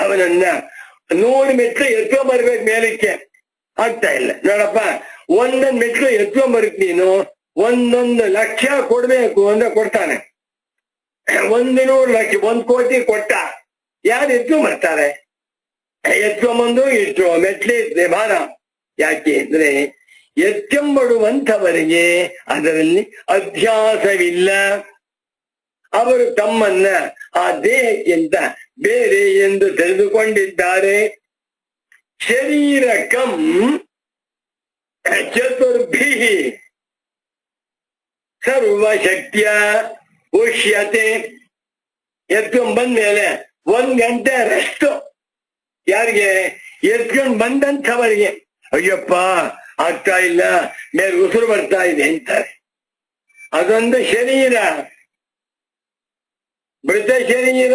ಅವನನ್ನ 100 ಮೆಟ್ಲು ಎತ್ಕೊಂಡ್ಬರ್ಬೇಕು ಮೇಲಕ್ಕೆ, ಆಗ್ತಾ ಇಲ್ಲ. ನೋಡಪ್ಪ, ಒಂದೊಂದು ಮೆಟ್ಲು ಎತ್ಕೊಂಡ್ಬರ್ಕ್ ನೀನು 1 ಲಕ್ಷ ಕೊಡ್ಬೇಕು ಅಂದ್ರೆ ಕೊಡ್ತಾನೆ. 100 ಲಕ್ಷ, 1 ಕೋಟಿ ಕೊಟ್ಟ. ಯಾರು ಎತ್ಕೊಂಡ್ಬರ್ತಾರೆ? ಎತ್ಕೊಂಬಂದು ಇಷ್ಟು ಮೆಟ್ಲಿದೆ ಭಾರ. ಯಾಕೆ ಅಂದ್ರೆ ಎತ್ಕೊಂಬಡುವಂಥವರಿಗೆ ಅದರಲ್ಲಿ ಅಭ್ಯಾಸವಿಲ್ಲ. ಅವರು ತಮ್ಮನ್ನ ಆ ದೇಹಕ್ಕಿಂತ ಬೇರೆ ಎಂದು ತಿಳಿದುಕೊಂಡಿದ್ದಾರೆ. ಶರೀರಕಂ ಚತುರ್ಭಿ ಸರ್ವಶಕ್ತಿಯ ಉಷ್ಯತೆ. ಎತ್ಕೊಂಡ್ ಬಂದ್ಮೇಲೆ 1 ಗಂಟೆ ರೆಸ್ಟ್. ಯಾರಿಗೆ? ಎತ್ಕೊಂಡ್ ಬಂದಂಥವರಿಗೆ. ಅಯ್ಯಪ್ಪ ಆಗ್ತಾ ಇಲ್ಲ, ಮೇಲೆ ಉಸಿರು ಬರ್ತಾ ಇದೆ ಅಂತಾರೆ. ಅದೊಂದು ಶರೀರ, ಮೃತ ಶರೀರ,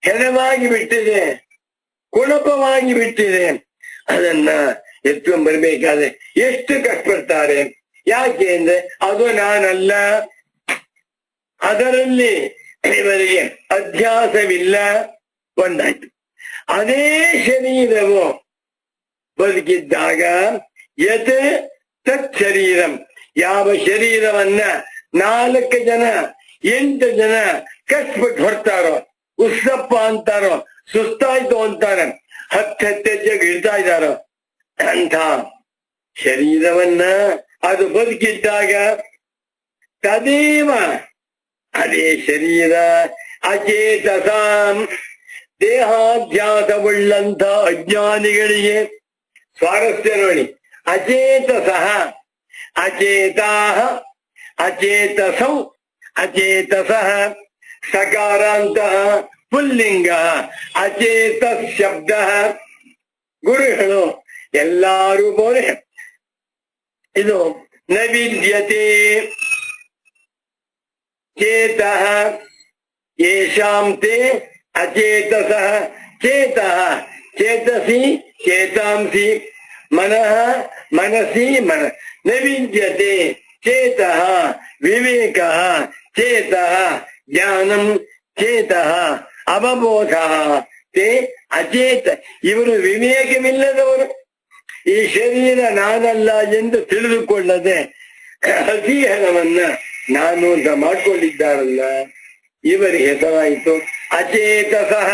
ಹೆಣವಾಗಿ ಬಿಟ್ಟಿದೆ, ಕುಣಪವಾಗಿ ಬಿಟ್ಟಿದೆ. ಅದನ್ನ ಎತ್ಕೊಂಡ್ ಬರ್ಬೇಕಾದ್ರೆ ಎಷ್ಟು ಕಷ್ಟಪಡ್ತಾರೆ. ಯಾಕೆ ಅಂದ್ರೆ ಅದು ನಾನಲ್ಲ, ಅದರಲ್ಲಿ ಇವರಿಗೆ ಅಭ್ಯಾಸವಿಲ್ಲ. ಒಂದಾಯ್ತು. ಅದೇ ಶರೀರವು ಬದುಕಿದ್ದಾಗ ಯತ್ ತತ್ ಶರೀರಂ, ಯಾವ ಶರೀರವನ್ನ 4 ಜನ 8 ಜನ ಕಷ್ಟಪಟ್ಟು ಹೊರ್ತಾರೋ, ಉಸ್ಸಪ್ಪ ಅಂತಾರೋ, ಸುಸ್ತಾಯ್ತು ಅಂತಾರ, 10 ಹೆಜ್ಜೆಗೆ ಇಳ್ತಾ ಇದ್ದಾರೋ ಅಂತ ಶರೀರವನ್ನ ಅದು ಬದುಕಿದ್ದಾಗ ತದೇವ ಅದೇ ಶರೀರ ಅಚೇತಸಾಂ, ದೇಹಾಧ್ಯಾಸವುಳ್ಳಂತ ಅಜ್ಞಾನಿಗಳಿಗೆ ಸ್ವಾರಸ್ಯ ನೋಡಿ. ಅಚೇತಸಃ ಅಚೇತಾಃ ಅಚೇತಸೌ ಅಚೇತಸಃ ಸಕಾರಾಂತಃ ಪುಲ್ಲಿಂಗ ಅಚೇತ ಶಬ್ದ. ಗುರುಗಳು ಎಲ್ಲಾರು ಬೋರೆ ಇದು ನ ವಿದ್ಯತೆ ಚೇತಃ ಯೇಷಾಂ ತೇ ಅಚೇತಸಃ ಚೇತಃ ಚೇತಸಿ ಚೇತಾಂಸಿ ಮನಃ ಮನಸಿ ಮನ ನ ವಿದ್ಯತೆ ಚೇತಃ ವಿವೇಕಃ ಚೇತಃ ಜ್ಞಾನಂ ಚೇತಃ ಅವಬೋಧಃ ತೇ ಅಚೇತ. ಇವರು ವಿವೇಕವಿಲ್ಲದವರು. ಈ ಶರೀರ ನಾನಲ್ಲ ಎಂದು ತಿಳಿದುಕೊಳ್ಳದೆ ಹಸಿಹನವನ್ನ ನಾನು ಅಂತ ಮಾಡ್ಕೊಂಡಿದ್ದಾರಲ್ಲ, ಇವರಿಗೆ ಹೆಸರಾಯಿತು ಅಚೇತಸಃ.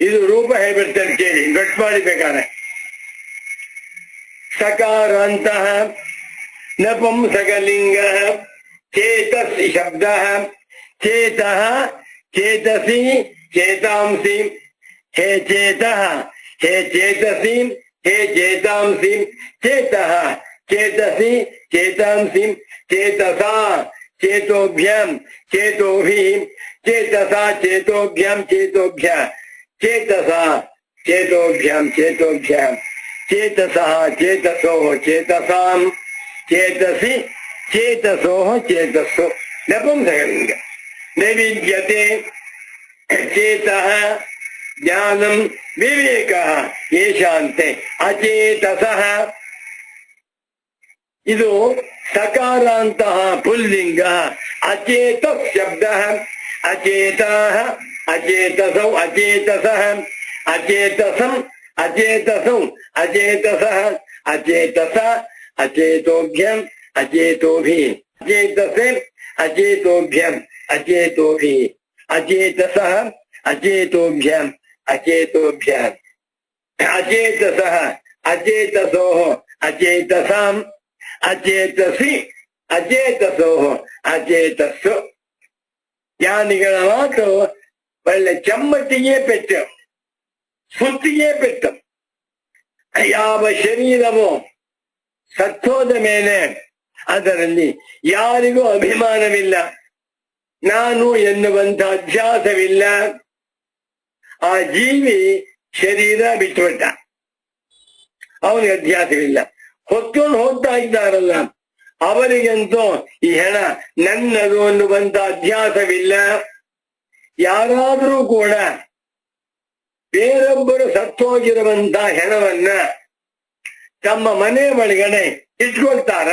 ಇದು ರೂಪ ಹೇಳ್ಬಿಡ್ತಾರೆ ಕೇಳಿ, ಗಟ್ ಮಾಡಿಬೇಕಾದ್ರೆ. ಸಕಾರಾಂತಃ ನಪುಂಸಕಲಿಂಗ ಚೇತಸಿ ಶಬ್ದ ಚೇತಃ ಚೇತಸಿ ಚೇತಾಂಸಿ. ಹೇ ಚೇತಃ ಹೇ ಚೇತಸಿ ಹೇ ಚೇತಾಂಸಿ ಚೇತಃ ಚೇತಸಿ ಚೇತಾಂಸಿ ಚೇತಸಾ ಚೇತೋಭ್ಯಾಂ ಚೇತೋಭಿಃ ಚೇತಸಾ ಚೇತೋಭ್ಯಾಂ ಚೇತೋಭ್ಯ ಚೇತಸಾ ಚೇತೋಭ್ಯಾಂ ಚೇತೋಭ್ಯಾಂ ಚೇತಸಃ ಚೇತಸೋ ಚೇತಸಾಂ ಚೇತಸಿ ಚೇತಸೋ ಚೇತಸ್ಸು. ನಪುಂಸಕಲಿಂಗ. ನ ವಿದ್ಯತೆ ಚೇತಃ ಜ್ಞಾನಂ ವಿವೇಕಃ ಯೇಷಾಂತೆ ಅಚೇತಸಃ. ಇದು ಸಕಾರಾಂತಃ ಪುಲ್ಲಿಂಗ. ಅಚೇತ ಶಬ್ದ ಅಚೇತಃ ಅಚೇತಸೌ ಅಚೇತಸಃ ಅಚೇತಸಂ ಅಚೇತಸೌ ಅಚೇತಸಃ ಅಚೇತಸ ಅಚೇತೋಭ್ಯಂ ಅಚೇತೋಭಿಃ ಅಚೇತಸೆ ಅಚೇತೋಭ್ಯಂ ಅಚೇತೋಭಿಃ ಅಚೇತಸಃ ಅಚೇತೋಭ್ಯಂ ಅಚೇತೋಭ್ಯಂ ಅಚೇತಸಃ ಅಚೇತಸೋ ಅಚೇತಸಾಂ ಅಚೇತಸಿ ಅಚೇತಸೋ ಅಚೇತಸ್ಸು. ಜ್ಞಾನಿಗಳ ಮಾತು ಒಳ್ಳೆ ಚಮ್ಮಟ್ಟಿಗೆ ಪೆಟ್ಟು, ಸುತ್ತಿಗೆ ಪೆಟ್ಟು. ಯಾವ ಶರೀರವೋ ಸತ್ತೋದ ಮೇಲೆ ಅದರಲ್ಲಿ ಯಾರಿಗೂ ಅಭಿಮಾನವಿಲ್ಲ, ನಾನು ಎನ್ನುವಂತ ಅಧ್ಯಾಸವಿಲ್ಲ. ಆ ಜೀವಿ ಶರೀರ ಬಿಟ್ಟುಬಿಟ್ಟ, ಅವನಿಗೆ ಅಧ್ಯಾಸವಿಲ್ಲ. ಹೊತ್ಕೊಂಡು ಹೋಗ್ತಾ ಇದ್ದಾರಲ್ಲ ಅವರಿಗಂತೂ ಈ ಹೆಣ ನನ್ನದು ಅನ್ನುವಂತ ಅಧ್ಯಾಸವಿಲ್ಲ. ಯಾರಾದರೂ ಕೂಡ ಬೇರೊಬ್ಬರು ಸತ್ತೋಗಿರುವಂತ ಹೆಣವನ್ನ ತಮ್ಮ ಮನೆ ಒಳಗಡೆ ಇಟ್ಕೊಳ್ತಾರ,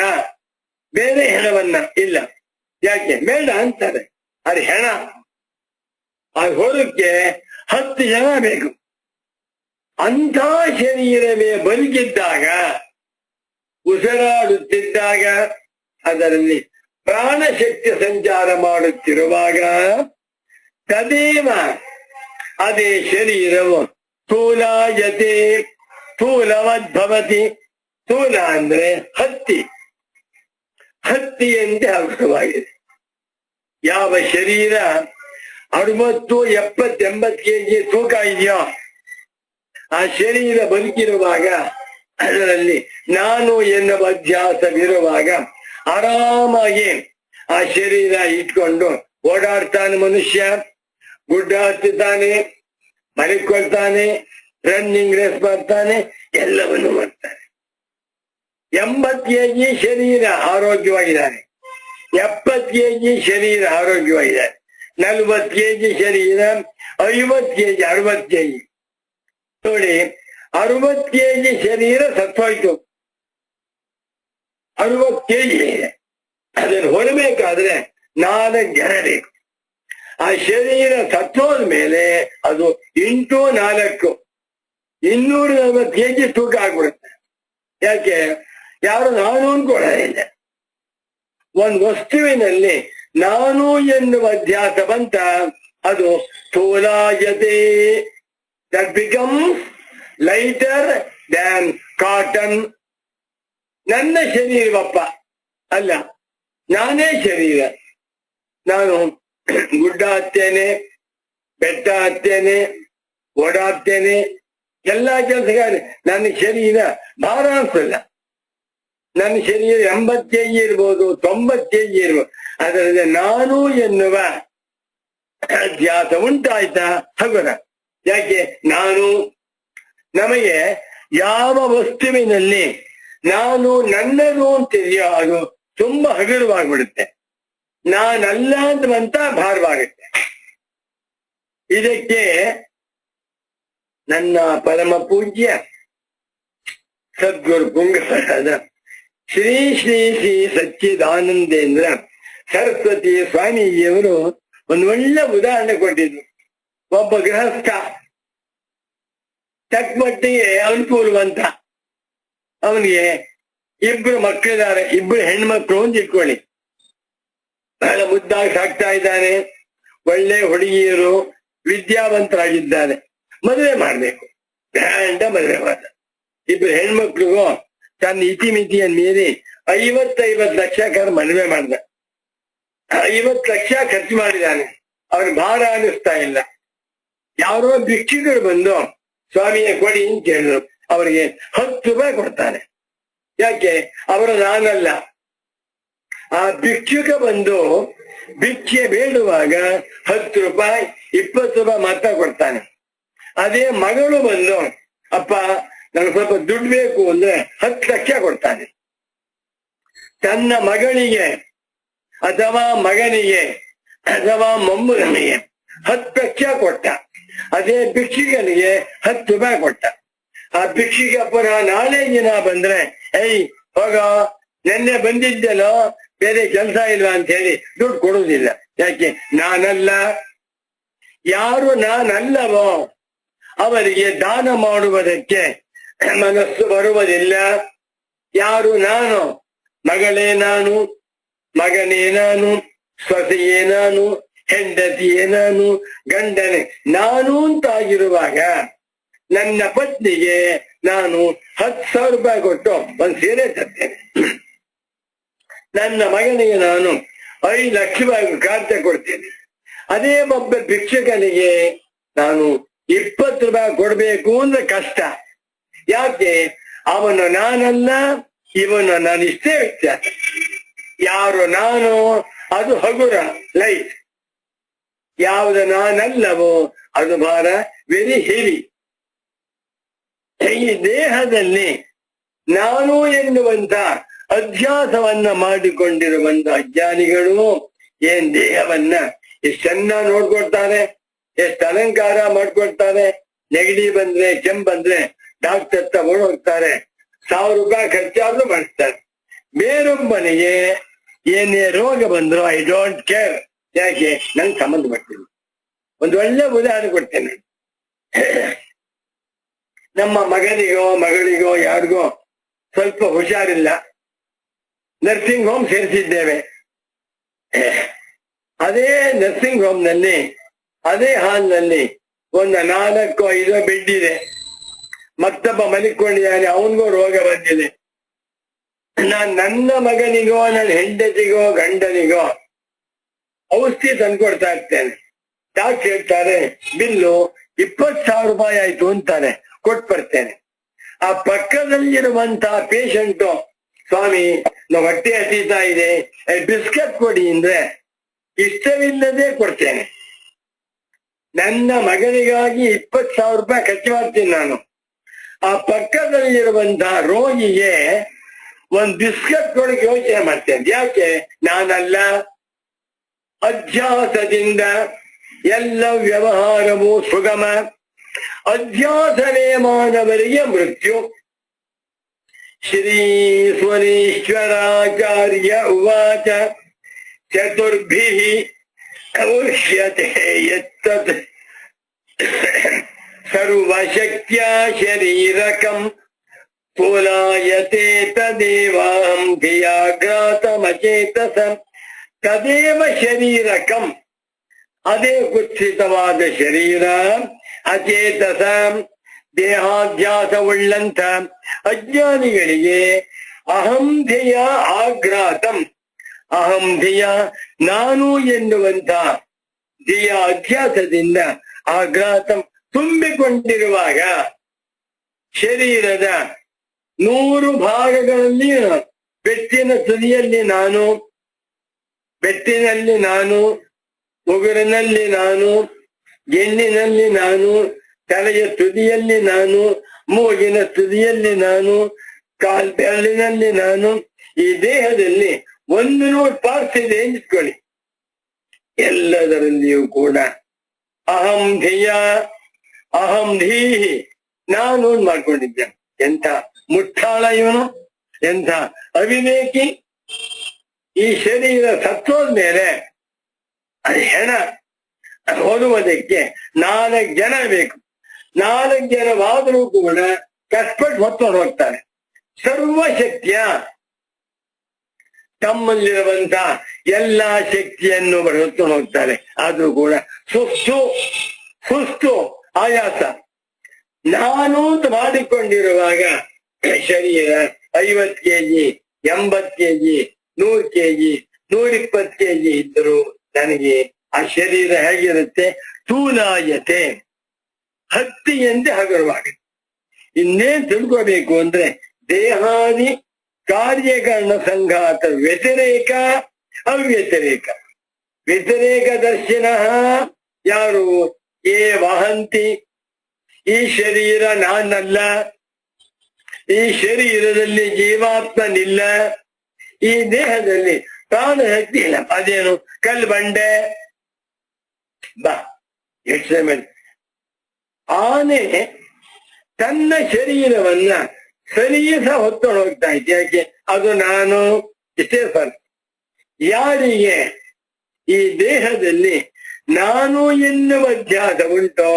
ಬೇರೆ ಹೆಣವನ್ನ ಇಲ್ಲ. ಯಾಕೆ ಬೇಡ ಅಂತಾರೆ. ಅದು ಹೆಣ, ಅದು ಹೊರಕ್ಕೆ 10 ಜನ ಬೇಕು. ಅಂಥ ಶರೀರವೇ ಬದುಕಿದ್ದಾಗ, ಉಸಿರಾಡುತ್ತಿದ್ದಾಗ, ಅದರಲ್ಲಿ ಪ್ರಾಣಶಕ್ತಿ ಸಂಚಾರ ಮಾಡುತ್ತಿರುವಾಗ ತದೇವ ಅದೇ ಶರೀರವು ಸ್ಥೂಲಾಯತೆ ಸ್ಥೂಲವದ್ಭವತಿ. ಸ್ಥೂಲ ಅಂದ್ರೆ ಹತ್ತಿಯಂತೆ ಆಗುತ್ತವಾಗಿದೆ. ಯಾವ ಶರೀರ 60, 70, 80 ಕೆಜಿ ತೂಕ ಇದೆಯೋ ಆ ಶರೀರ ಬದುಕಿರುವಾಗ ಅದರಲ್ಲಿ ನಾನು ಎನ್ನುವ ಅಧ್ಯಾಸವಿರುವಾಗ ಆರಾಮಾಗಿ ಆ ಶರೀರ ಇಟ್ಕೊಂಡು ಓಡಾಡ್ತಾನೆ ಮನುಷ್ಯ. ಗುಡ್ಡ ಹತ್ತುತ್ತಾನೆ, ಮಲಿಕೊಳ್ತಾನೆ, ರನ್ನಿಂಗ್ ರೇಸ್ ಮಾಡ್ತಾನೆ, ಎಲ್ಲವನ್ನು ಮಾಡ್ತಾನೆ. 80 ಕೆಜಿ ಶರೀರ ಆರೋಗ್ಯವಾಗಿದ್ದಾನೆ, 70 ಕೆಜಿ ಶರೀರ ಆರೋಗ್ಯವಾಗಿದ್ದಾನೆ, 40 ಕೆಜಿ ಶರೀರ, 50 ಕೆಜಿ, 60 ಕೆಜಿ. ನೋಡಿ, 60 ಕೆಜಿ ಶರೀರ ಸತ್ತೋಯ್ತು, 60 ಕೆಜಿ ಇದೆ. ಅದನ್ನು ಹೊರಬೇಕಾದ್ರೆ 4 ಜನ ಬೇಕು. ಆ ಶರೀರ ಸತ್ತೋದ ಮೇಲೆ ಅದು 8 4 240 ಕೆಜಿ ತೂಕ ಆಗ್ಬಿಡುತ್ತೆ. ಯಾಕೆ? ಯಾರು ನಾನು ಅನ್ಕೊಳ್ಳೋದಿಲ್ಲ. ಒಂದು ವಸ್ತುವಿನಲ್ಲಿ ನಾನು ಎನ್ನುವ ಅಧ್ಯಾಸ ಬಂತ, ಅದು ಸ್ಥೂಲಾಯತೆ. That becomes lighter than cotton. ನನ್ನ ಶರೀರವಪ್ಪ ಅಲ್ಲ, ನಾನೇ ಶರೀರ. ನಾನು ಗುಡ್ಡ ಹತ್ತೇನೆ, ಬೆಟ್ಟ ಹತ್ತೇನೆ, ಓಡಾಡ್ತೇನೆ, ಎಲ್ಲಾ ಕೆಲಸಗಾರ. ನನ್ನ ಶರೀರ ಭಾರ ಅನ್ಸಲ್ಲ. ನನ್ನ ಶರೀರ 80 ಕೆಜಿ ಇರ್ಬೋದು, 90 ಕೆಜಿ ಇರ್ಬೋದು. ಅದರಲ್ಲಿ ನಾನು ಎನ್ನುವ ಅಧ್ಯಾಸ ಉಂಟಾಯ್ತಾ ಹಗುರ. ಯಾಕೆ? ನಾನು, ನಮಗೆ ಯಾವ ವಸ್ತುವಿನಲ್ಲಿ ನಾನು ನನ್ನದು ಅಂತಿದೆಯೋ ಅದು ತುಂಬಾ ಹಗುರವಾಗ್ಬಿಡುತ್ತೆ. ನಾನಲ್ಲ ಅಂತ ಭಾರವಾಗುತ್ತೆ. ಇದಕ್ಕೆ ನನ್ನ ಪರಮ ಪೂಜ್ಯ ಸದ್ಗುರು ಪುಂಗವರಾದ ಶ್ರೀ ಶ್ರೀ ಶ್ರೀ ಸಚ್ಚಿದಾನಂದೇಂದ್ರ ಸರಸ್ವತಿ ಸ್ವಾಮೀಜಿಯವರು ಒಂದು ಒಳ್ಳೆ ಉದಾಹರಣೆ ಕೊಟ್ಟಿದ್ರು. ಒಬ್ಬ ಗೃಹಸ್ಥ ತಕ್ಕಮಟ್ಟಿಗೆ ಅನುಕೂಲವಂತ, ಅವನಿಗೆ 2 ಮಕ್ಕಳಿದ್ದಾರೆ, 2 ಹೆಣ್ಮಕ್ಳು ಅಂತ ಇಟ್ಕೊಳ್ಳಿ. ಬಹಳ ಮುದ್ದಾಗಿ ಸಾಕ್ತಾ ಇದ್ದಾನೆ, ಒಳ್ಳೆ ಹುಡುಗಿಯರು, ವಿದ್ಯಾವಂತರಾಗಿದ್ದಾರೆ. ಮದುವೆ ಮಾಡ್ಬೇಕು, ಗ್ರ್ಯಾಂಡ ಮದುವೆ ಮಾಡ. 2 ಹೆಣ್ಮಕ್ಳಿಗೂ ತನ್ನ ಇತಿಮಿತಿಯನ್ನು ಮೀರಿ 50 ಲಕ್ಷ ಮದುವೆ ಮಾಡ್ದ. 50 ಲಕ್ಷ ಖರ್ಚು ಮಾಡಿದ್ದಾನೆ. ಅವ್ರ ಭಾರ ಅನ್ನಿಸ್ತಾ ಇಲ್ಲ. ಯಾರೋ ಭಿಕ್ಷುಕರು ಬಂದು ಸ್ವಾಮಿಯ ಕೊಡಿ ಅಂತ ಕೇಳಿದ್ರು. ಅವರಿಗೆ 10 ರೂಪಾಯಿ ಕೊಡ್ತಾನೆ. ಯಾಕೆ? ಅವರು ನಾನಲ್ಲ. ಆ ಭಿಕ್ಷುಕ ಬಂದು ಭಿಕ್ಷೆ ಬೇಡುವಾಗ 10 ರೂಪಾಯಿ 20 ರೂಪಾಯಿ ಮಾತ್ರ ಕೊಡ್ತಾನೆ. ಅದೇ ಮಗಳು ಬಂದು ಅಪ್ಪ ನನಗೆ ಸ್ವಲ್ಪ ದುಡ್ಡು ಬೇಕು ಅಂದ್ರೆ 10 ಲಕ್ಷ ಕೊಡ್ತಾನೆ. ತನ್ನ ಮಗಳಿಗೆ ಅಥವಾ ಮಗನಿಗೆ ಅಥವಾ ಮೊಮ್ಮಗನಿಗೆ 10 ಲಕ್ಷ ಕೊಟ್ಟ. ಅದೇ ಭಿಕ್ಷುಕನಿಗೆ 10 ರೂಪಾಯಿ ಕೊಟ್ಟ. ಆ ಭಿಕ್ಷುಕ ಪುನಃ ನಾಳೆ ದಿನ ಬಂದ್ರೆ, ಹೋಗ ನೆನ್ನೆ ಬಂದಿದ್ದೆಲ್ಲೋ, ಬೇರೆ ಕೆಲಸ ಇಲ್ವಾ ಅಂತ ಹೇಳಿ ದುಡ್ಡು ಕೊಡುವುದಿಲ್ಲ. ಯಾಕೆ? ನಾನಲ್ಲ. ಯಾರು ನಾನಲ್ಲವೋ ಅವರಿಗೆ ದಾನ ಮಾಡುವುದಕ್ಕೆ ಮನಸ್ಸು ಬರುವುದಿಲ್ಲ. ಯಾರು ನಾನು? ಮಗಳೇ ನಾನು, ಮಗನೇ ನಾನು, ಸೊಸೆಯೇ ನಾನು, ಹೆಂಡತಿಯೇ ನಾನು, ಗಂಡನೇ ನಾನು ಅಂತಾಗಿರುವಾಗ ನನ್ನ ಪತ್ನಿಗೆ ನಾನು 10,000 ರೂಪಾಯಿ ಕೊಟ್ಟು ಒಂದು ಸೀರೆ ತರ್ತೇನೆ. ನನ್ನ ಮಗನಿಗೆ ನಾನು 5 ಲಕ್ಷ ರೂಪಾಯಿ ಖರ್ಚು ಕೊಡ್ತೇನೆ. ಅದೇ ಒಬ್ಬ ಭಿಕ್ಷಕನಿಗೆ ನಾನು 20 ರೂಪಾಯಿ ಕೊಡ್ಬೇಕು ಅಂದ್ರೆ ಕಷ್ಟ. ಯಾಕೆ? ಅವನು ನಾನಲ್ಲ, ಇವನು ನಾನು, ಇಷ್ಟೇ ವ್ಯತ್ಯಾಸ. ಯಾರು ನಾನು ಅದು ಹಗುರ ಲೈಟ್, ಯಾವುದು ನಾನಲ್ಲವೋ ಅದು ಭಾರ ವೆರಿ ಹೆವಿ. ಈ ದೇಹದಲ್ಲಿ ನಾನು ಎನ್ನುವಂತ ಅಧ್ಯಾಸವನ್ನ ಮಾಡಿಕೊಂಡಿರುವಂತ ಅಜ್ಞಾನಿಗಳು ಏನ್ ದೇಹವನ್ನ ಎಷ್ಟು ಚೆನ್ನಾಗಿ ನೋಡ್ಕೊಳ್ತಾರೆ, ಎಷ್ಟು ಅಲಂಕಾರ ಮಾಡ್ಕೊಳ್ತಾರೆ. ನೆಗಡಿ ಬಂದ್ರೆ ಕೆಮ್ಮು ಬಂದ್ರೆ ಡಾಕ್ಟರ್ ತಗೊಂಡು ಹೋಗ್ತಾರೆ, 1,000 ರೂಪಾಯಿ ಖರ್ಚಾದ್ರೂ ಮಾಡಿಸ್ತಾರೆ. ಬೇರೊಬ್ಬನಿಗೆ ಏನೇ ರೋಗ ಬಂದ್ರು ಐ ಡೋಂಟ್ ಕೇರ್, ಯಾಕೆ ನಂಗೆ ಸಂಬಂಧಪಟ್ಟಿಲ್ಲ. ಒಂದು ಒಳ್ಳೆ ಉದಾಹರಣೆ ಕೊಡ್ತೇನೆ. ನಮ್ಮ ಮಗನಿಗೋ ಮಗಳಿಗೋ ಯಾರಿಗೋ ಸ್ವಲ್ಪ ಹುಷಾರಿಲ್ಲ, ನರ್ಸಿಂಗ್ ಹೋಮ್ ಸೇರಿಸಿದ್ದೇವೆ. ಅದೇ ನರ್ಸಿಂಗ್ ಹೋಮ್ ನಲ್ಲಿ ಅದೇ ಹಾಲ್ನಲ್ಲಿ ಒಂದು 4-5 ಬೆಡ್ ಇದೆ. ಮತ್ತೊಬ್ಬ ಮಲಿಕೊಂಡಿದ್ದಾನೆ, ಅವನಿಗೂ ರೋಗ ಬಂದಿದೆ. ನನ್ನ ಮಗನಿಗೋ ನನ್ನ ಹೆಂಡತಿಗೋ ಗಂಡನಿಗೋ ಔಷಧಿ ತಂದ್ಕೊಡ್ತಾ ಇರ್ತೇನೆ. ಡಾಕ್ಟರ್ ಹೇಳ್ತಾರೆ ಬಿಲ್ಲು 20,000 ರೂಪಾಯಿ ಆಯ್ತು ಅಂತಾನೆ, ಕೊಟ್ಟು ಬರ್ತೇನೆ. ಆ ಪಕ್ಕದಲ್ಲಿರುವಂತಹ ಪೇಷಂಟು, ಸ್ವಾಮಿ ನಾವು ಹೊಟ್ಟೆ ಹಸೀತಾ ಇದೆ, ಬಿಸ್ಕೆಟ್ ಕೊಡಿ ಅಂದ್ರೆ ಇಷ್ಟವಿಲ್ಲದೆ ಕೊಡ್ತೇನೆ. ನನ್ನ ಮಗನಿಗಾಗಿ 20,000 ರೂಪಾಯಿ ಖರ್ಚು ಮಾಡ್ತೀನಿ ನಾನು. ಆ ಪಕ್ಕದಲ್ಲಿರುವಂತಹ ರೋಗಿಗೆ ಒಂದು ಬಿಸ್ಕೆಟ್ ಕೊಡಕ್ಕೆ ಯೋಚನೆ ಮಾಡ್ತೇನೆ. ಯಾಕೆ? ನಾನಲ್ಲ. ಅಧ್ಯಾಸದಿಂದ ಎಲ್ಲ ವ್ಯವಹಾರವು ಸುಗಮ. ಅಧ್ಯಾಸವೇ ಮಾನವರಿಗೆ ಮೃತ್ಯು. ಶ್ರೀಶ್ವರೇಶ್ವರಾಚಾರ್ಯ ಉವಾಚ ಚತುರ್ಭಿಃ ಅವಶ್ಯತೆ ಯತ್ತತ್ ಸರ್ವಶಕ್ತ್ಯಾ ಶರೀರಕಂ ಸ್ಥೂಲಾಯತೆ ತದೇವಾಹಂ ಧಿಯಾಗ್ರಾತಮಚೇತಸಂ ತದೇವ ಶರೀರಕಂ. ಅದೇ ಕುತ್ಸಿತವಾದ ಶರೀರ, ಅಚೇತಸ ದೇಹಾಧ್ಯಾಸವುಳ್ಳಂತ ಅಜ್ಞಾನಿಗಳಿಗೆ ಅಹಂ ಧಿಯ ಆಗ್ರಾತಂ, ಅಹಂ ಧಿಯ ನಾನು ಎನ್ನುವಂತ ಧಿಯ ಅಧ್ಯಾಸದಿಂದ ಆಗ್ರಾತಂ ತುಂಬಿಕೊಂಡಿರುವಾಗ ಶರೀರದ 100 ಭಾಗಗಳಲ್ಲಿ ಬೆಟ್ಟಿನ ತುದಿಯಲ್ಲಿ ನಾನು, ಬೆಟ್ಟಿನಲ್ಲಿ ನಾನು, ಉಗುರಿನಲ್ಲಿ ನಾನು, ಗೆಣ್ಣಿನಲ್ಲಿ ನಾನು, ತಲೆಯ ತುದಿಯಲ್ಲಿ ನಾನು, ಮೂಗಿನ ತುದಿಯಲ್ಲಿ ನಾನು, ಬೆರಳಿನಲ್ಲಿ ನಾನು. ಈ ದೇಹದಲ್ಲಿ 100 ಪಾರ್ಟ್ಸ್ ಇದೆ ಎಂದಿಟ್ಕೊಳ್ಳಿ. ಎಲ್ಲದರಲ್ಲಿಯೂ ಕೂಡ ಅಹಂ ಧಿಯ ಅಹಂ ಧೀಹಿ ನಾನು ಮಾಡ್ಕೊಂಡಿದ್ದೆ. ಎಂಥ ಮುಟ್ಟಾಳ ಇವನು, ಎಂಥ ಅವಿವೇಕಿ. ಈ ಶರೀರ ಸತ್ತೋದ್ಮೇಲೆ ಅದು ಹೆಣ ಹೊರುವುದಕ್ಕೆ 4 ಜನ ಬೇಕು. 4 ಜನವಾದರೂ ಕೂಡ ಕಷ್ಟಪಟ್ಟು ಹೊತ್ಕೊಂಡು ಹೋಗ್ತಾರೆ. ಸರ್ವಶಕ್ತಿಯ ತಮ್ಮಲ್ಲಿರುವಂತ ಎಲ್ಲಾ ಶಕ್ತಿಯನ್ನು ಹೊತ್ಕೊಂಡು ಹೋಗ್ತಾರೆ. ಆದ್ರೂ ಕೂಡ ಸುಸ್ತು ಆಯಾಸ. ನಾನು ಅಂತ ಮಾಡಿಕೊಂಡಿರುವಾಗ ಶರೀರ 50 ಕೆಜಿ, 80 ಕೆಜಿ, 100 ಕೆಜಿ, 120 ಕೆಜಿ ಇದ್ದರೂ ನನಗೆ ಆ ಶರೀರ ಹೇಗಿರುತ್ತೆ? ಸ್ಥೂಲಾಯತೆ, ಹತ್ತಿಯಂತೆ ಹಗುರವಾಗುತ್ತೆ. ಇನ್ನೇನ್ ತಿಳ್ಕೋಬೇಕು ಅಂದ್ರೆ ದೇಹಾದಿ ಕಾರ್ಯಕರಣ ಸಂಘಾತ ವ್ಯತಿರೇಕ ಅವ್ಯತಿರೇಕ. ವ್ಯತಿರೇಕ ದರ್ಶನ ಯಾರು? ಏ ವಹಂತಿ. ಈ ಶರೀರ ನಾನಲ್ಲ, ಈ ಶರೀರದಲ್ಲಿ ಜೀವಾತ್ಮನಿಲ್ಲ, ಈ ದೇಹದಲ್ಲಿ ಪ್ರಾಣ ಶಕ್ತಿ ಇಲ್ಲ. ಅದೇನು? ಕಲ್ಲು ಬಂಡೆ ಬಾ ಯೋಚನೆ ಮಾಡಿ. ಆನೆ ತನ್ನ ಶರೀರವನ್ನ ಸರಿಸ ಹೊತ್ಕೊಂಡು ಹೋಗ್ತಾ ಇದ್ದೆ. ಯಾಕೆ? ಅದು ನಾನು. ಇಷ್ಟೇ ಸರ್. ಯಾರಿಗೆ ಈ ದೇಹದಲ್ಲಿ ನಾನು ಎನ್ನುವ ಅಧ್ಯಾಸ ಉಂಟೋ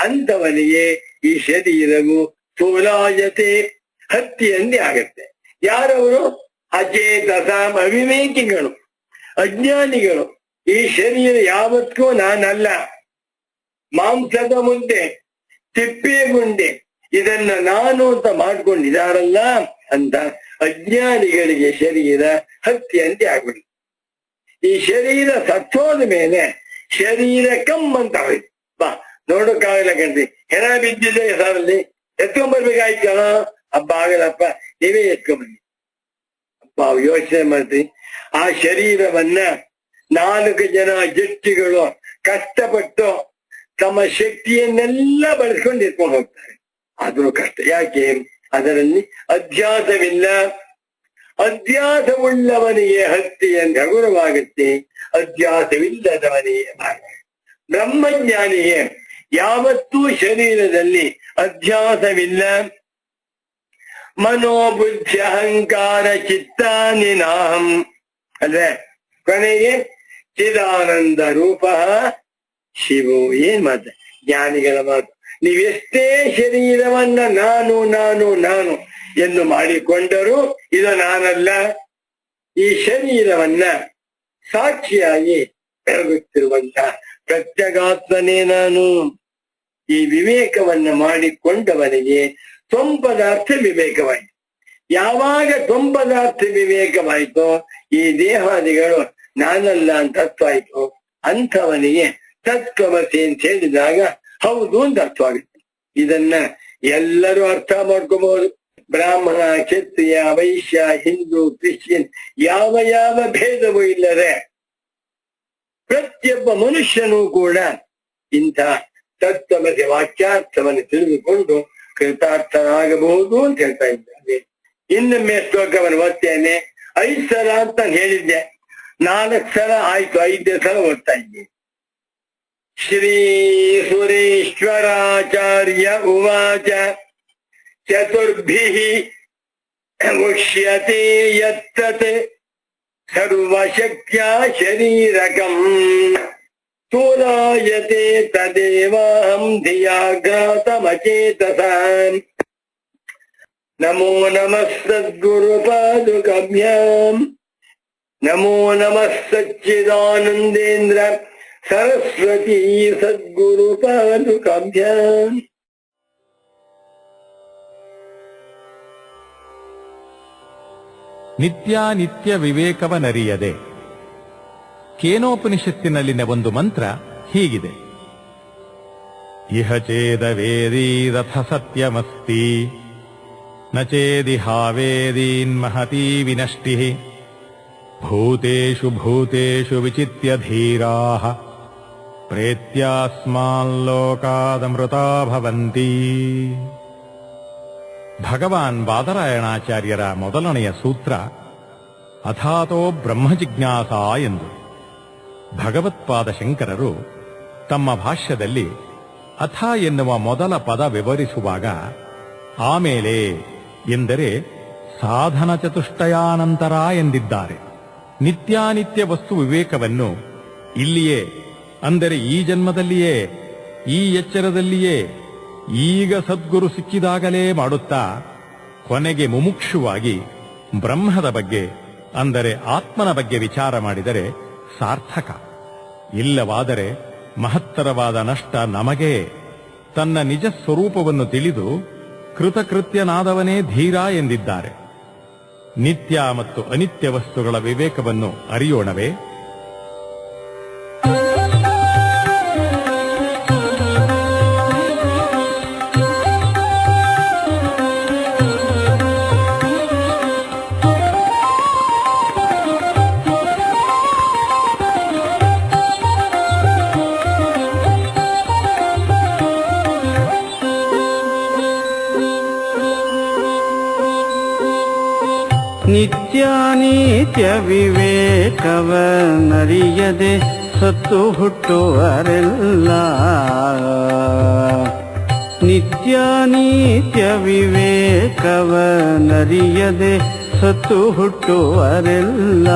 ಅಂತವನಿಗೆ ಈ ಶರೀರವು ಸ್ಥೂಲಾಯತೆ, ಹತ್ತಿಯಂತೆ ಆಗತ್ತೆ. ಯಾರವರು? ಅಚೇತಸ, ಅವಿವೇಕಿಗಳು, ಅಜ್ಞಾನಿಗಳು. ಈ ಶರೀರ ಯಾವತ್ತೂ ನಾನಲ್ಲ. ಮಾಂಸದ ಮುದ್ದೆ, ತಿಪ್ಪೆ ಗುಂಡೆ ಇದನ್ನ ನಾನು ಅಂತ ಮಾಡ್ಕೊಂಡಿದಾರಲ್ಲ ಅಂತ ಅಜ್ಞಾನಿಗಳಿಗೆ ಶರೀರ ಹತ್ಯಂತೆ ಆಗ್ಬಿಡುತ್ತೆ. ಈ ಶರೀರ ಸತ್ತೋದ ಮೇಲೆ ಶರೀರ ಅಂತ ಹೋಯ್ತು. ಬಾ ನೋಡೋಕ್ಕಾಗಲ್ಲ ಕಣ್ರಿ, ಹೆಣ ಬಿದ್ದಿದೆ ಸಾರಲ್ಲಿ ಎತ್ಕೊಂಡ್ಬರ್ಬೇಕಾಯ್ತಲ್ಲ. ಹಬ್ಬ ಆಗಲ್ಲಪ್ಪ, ನೀವೇ ಎತ್ಕೊಂಡ್ಬನ್ನಿ. ಅಪ್ಪ ಯೋಚನೆ ಮಾಡ್ರಿ, ಆ ಶರೀರವನ್ನ 4 ಜನ ಜಟ್ಟಿಗಳು ಕಷ್ಟಪಟ್ಟು ತಮ್ಮ ಶಕ್ತಿಯನ್ನೆಲ್ಲ ಬಳಸ್ಕೊಂಡು ಎತ್ಕೊಂಡು ಹೋಗ್ತಾರೆ. ಆದ್ರೂ ಕಷ್ಟ. ಯಾಕೆ? ಅದರಲ್ಲಿ ಅಧ್ಯಾಸವಿಲ್ಲ. ಅಧ್ಯಾಸವುಳ್ಳವನಿಗೆ ಹತ್ಯೆಯನ್ನು ಹಗುರವಾಗುತ್ತೆ, ಅಧ್ಯಾಸವಿಲ್ಲದವನಿಗೆ ಭಾಗ. ಬ್ರಹ್ಮಜ್ಞಾನಿಗೆ ಯಾವತ್ತೂ ಶರೀರದಲ್ಲಿ ಅಧ್ಯಾಸವಿಲ್ಲ. ಮನೋಬುದ್ಧಿ ಅಹಂಕಾರ ಚಿತ್ತಾನಿ ನಾಹಂ ಅಂದ್ರೆ ಕೊನೆಗೆ ಚಿದಾನಂದ ರೂಪ ಶಿವು. ಏನ್ ಮಾತ ಜ್ಞಾನಿಗಳ ಮಾತು. ನೀವೆಷ್ಟೇ ಶರೀರವನ್ನ ನಾನು ನಾನು ನಾನು ಎಂದು ಮಾಡಿಕೊಂಡರೂ ಇದು ನಾನಲ್ಲ. ಈ ಶರೀರವನ್ನ ಸಾಕ್ಷಿಯಾಗಿ ಬೆಳಗುತ್ತಿರುವಂತ ಪ್ರತ್ಯಗಾತ್ಮನೇ ನಾನು. ಈ ವಿವೇಕವನ್ನ ಮಾಡಿಕೊಂಡವನಿಗೆ ತ್ವಂಪದಾರ್ಥ ವಿವೇಕವಾಯಿತು. ಯಾವಾಗ ತ್ವಂಪದಾರ್ಥ ವಿವೇಕವಾಯಿತೋ ಈ ದೇಹಾದಿಗಳು ನಾನಲ್ಲ ಅಂತ ಅರ್ಥವಾಯಿತು. ಅಂಥವನಿಗೆ ತತ್ವಮಸಿ ಅಂತ ಹೇಳಿದಾಗ ಹೌದು ಅಂತ ಅರ್ಥವಾಗುತ್ತೆ. ಇದನ್ನ ಎಲ್ಲರೂ ಅರ್ಥ ಮಾಡ್ಕೋಬಹುದು. ಬ್ರಾಹ್ಮಣ, ಕ್ಷತ್ರಿಯ, ವೈಶ್ಯ, ಹಿಂದೂ, ಕ್ರಿಶ್ಚಿಯನ್ ಯಾವ ಯಾವ ಭೇದವೂ ಇಲ್ಲದೆ ಪ್ರತಿಯೊಬ್ಬ ಮನುಷ್ಯನೂ ಕೂಡ ಇಂಥ ತತ್ವಮಸಿ ವಾಕ್ಯಾರ್ಥವನ್ನು ತಿಳಿದುಕೊಂಡು ಕೃತಾರ್ಥರಾಗಬಹುದು ಅಂತ ಹೇಳ್ತಾ ಇದ್ದಾರೆ. ಇನ್ನೊಮ್ಮೆ ಶ್ಲೋಕವನ್ನು ಓದ್ತೇನೆ. 5 ಸಲ ಅಂತ ಹೇಳಿದ್ದೆ, 4 ಸಲ ಆಯ್ತು, 5ನೇ ಸಲ ಓದ್ತಾ ಇದ್ದೀನಿ. ಶ್ರೀ ಸುರೇಶ್ವರಾಚಾರ್ಯ ಉವಾಚ ಚತುರ್ಭಿಃ ಮುಷ್ಯತೆ ಯತ್ತತ್ ಸರ್ವಶಕ್ತ್ಯಾ ಶರೀರಕಂ ಸ್ಥೂಲಾಯತೆ ತದೇವಾಹಂ ಧಿಯಾಘಾತಮಚೇತಸಾ. ನಮೋ ನಮಃ ಸದ್ಗುರುಪಾದುಕಾಭ್ಯಾಂ. ನಮೋ ನಮಃ ಸಚ್ಚಿದಾನಂದೇಂದ್ರ ಸರಸ್ವತಿ ಸದ್ಗುರುಪಾದುಕಾಭ್ಯಾಂ. ನಿತ್ಯಾನಿತ್ಯ ವಿವೇಕವನರಿಯದೆ. ಕೇನೋಪನಿಷತ್ತಿನಲ್ಲಿನ ಒಂದು ಮಂತ್ರ ಹೀಗಿದೆ: ಇಹ ಚೇದವೇದೀರಥ ಸತ್ಯಮಸ್ತಿ ನ ಚೇದಿಹಾವೇದೀನ್ಮಹತೀ ವಿನಷ್ಟಿಃ ಭೂತೇಷು ಭೂತೇಷು ವಿಚಿತ್ಯ ಧೀರಾಃ ಪ್ರೇತ್ಯಾಸ್ಮಾಲ್ಲೋಕಾದಮೃತಾ ಭವಂತಿ. ಭಗವಾನ್ ಬಾದರಾಯಣಾಚಾರ್ಯರ ಮೊದಲನೆಯ ಸೂತ್ರ ಅಥಾತೋ ಬ್ರಹ್ಮಜಿಜ್ಞಾಸಾ ಎಂದು. ಭಗವತ್ಪಾದ ಶಂಕರರು ತಮ್ಮ ಭಾಷ್ಯದಲ್ಲಿ ಅಥ ಎನ್ನುವ ಮೊದಲ ಪದ ವಿವರಿಸುವಾಗ ಆಮೇಲೆ ಎಂದರೆ ಸಾಧನ ಚತುಷ್ಟಯಾನಂತರ ಎಂದಿದ್ದಾರೆ. ನಿತ್ಯಾನಿತ್ಯ ವಸ್ತು ವಿವೇಕವನ್ನು ಇಲ್ಲಿಯೇ, ಅಂದರೆ ಈ ಜನ್ಮದಲ್ಲಿಯೇ, ಈ ಎಚ್ಚರದಲ್ಲಿಯೇ, ಈಗ ಸದ್ಗುರು ಸಿಕ್ಕಿದಾಗಲೇ ಮಾಡುತ್ತಾ ಕೊನೆಗೆ ಮುಮುಕ್ಷುವಾಗಿ ಬ್ರಹ್ಮದ ಬಗ್ಗೆ, ಅಂದರೆ ಆತ್ಮನ ಬಗ್ಗೆ ವಿಚಾರ ಮಾಡಿದರೆ ಸಾರ್ಥಕ. ಇಲ್ಲವಾದರೆ ಮಹತ್ತರವಾದ ನಷ್ಟ ನಮಗೇ. ತನ್ನ ನಿಜ ಸ್ವರೂಪವನ್ನು ತಿಳಿದು ಕೃತಕೃತ್ಯನಾದವನೇ ಧೀರ ಎಂದಿದ್ದಾರೆ. ನಿತ್ಯ ಮತ್ತು ಅನಿತ್ಯ ವಸ್ತುಗಳ ವಿವೇಕವನ್ನು ಅರಿಯೋಣವೇ? ನಿತ್ಯಾನಿತ್ಯ ವಿವೇಕವನರಿಯದೆ ಸತ್ತು ಹುಟ್ಟುವರೆಲ್ಲ. ನಿತ್ಯಾನಿತ್ಯ ವಿವೇಕವನರಿಯದೆ ಸತ್ತು ಹುಟ್ಟುವರೆಲ್ಲ.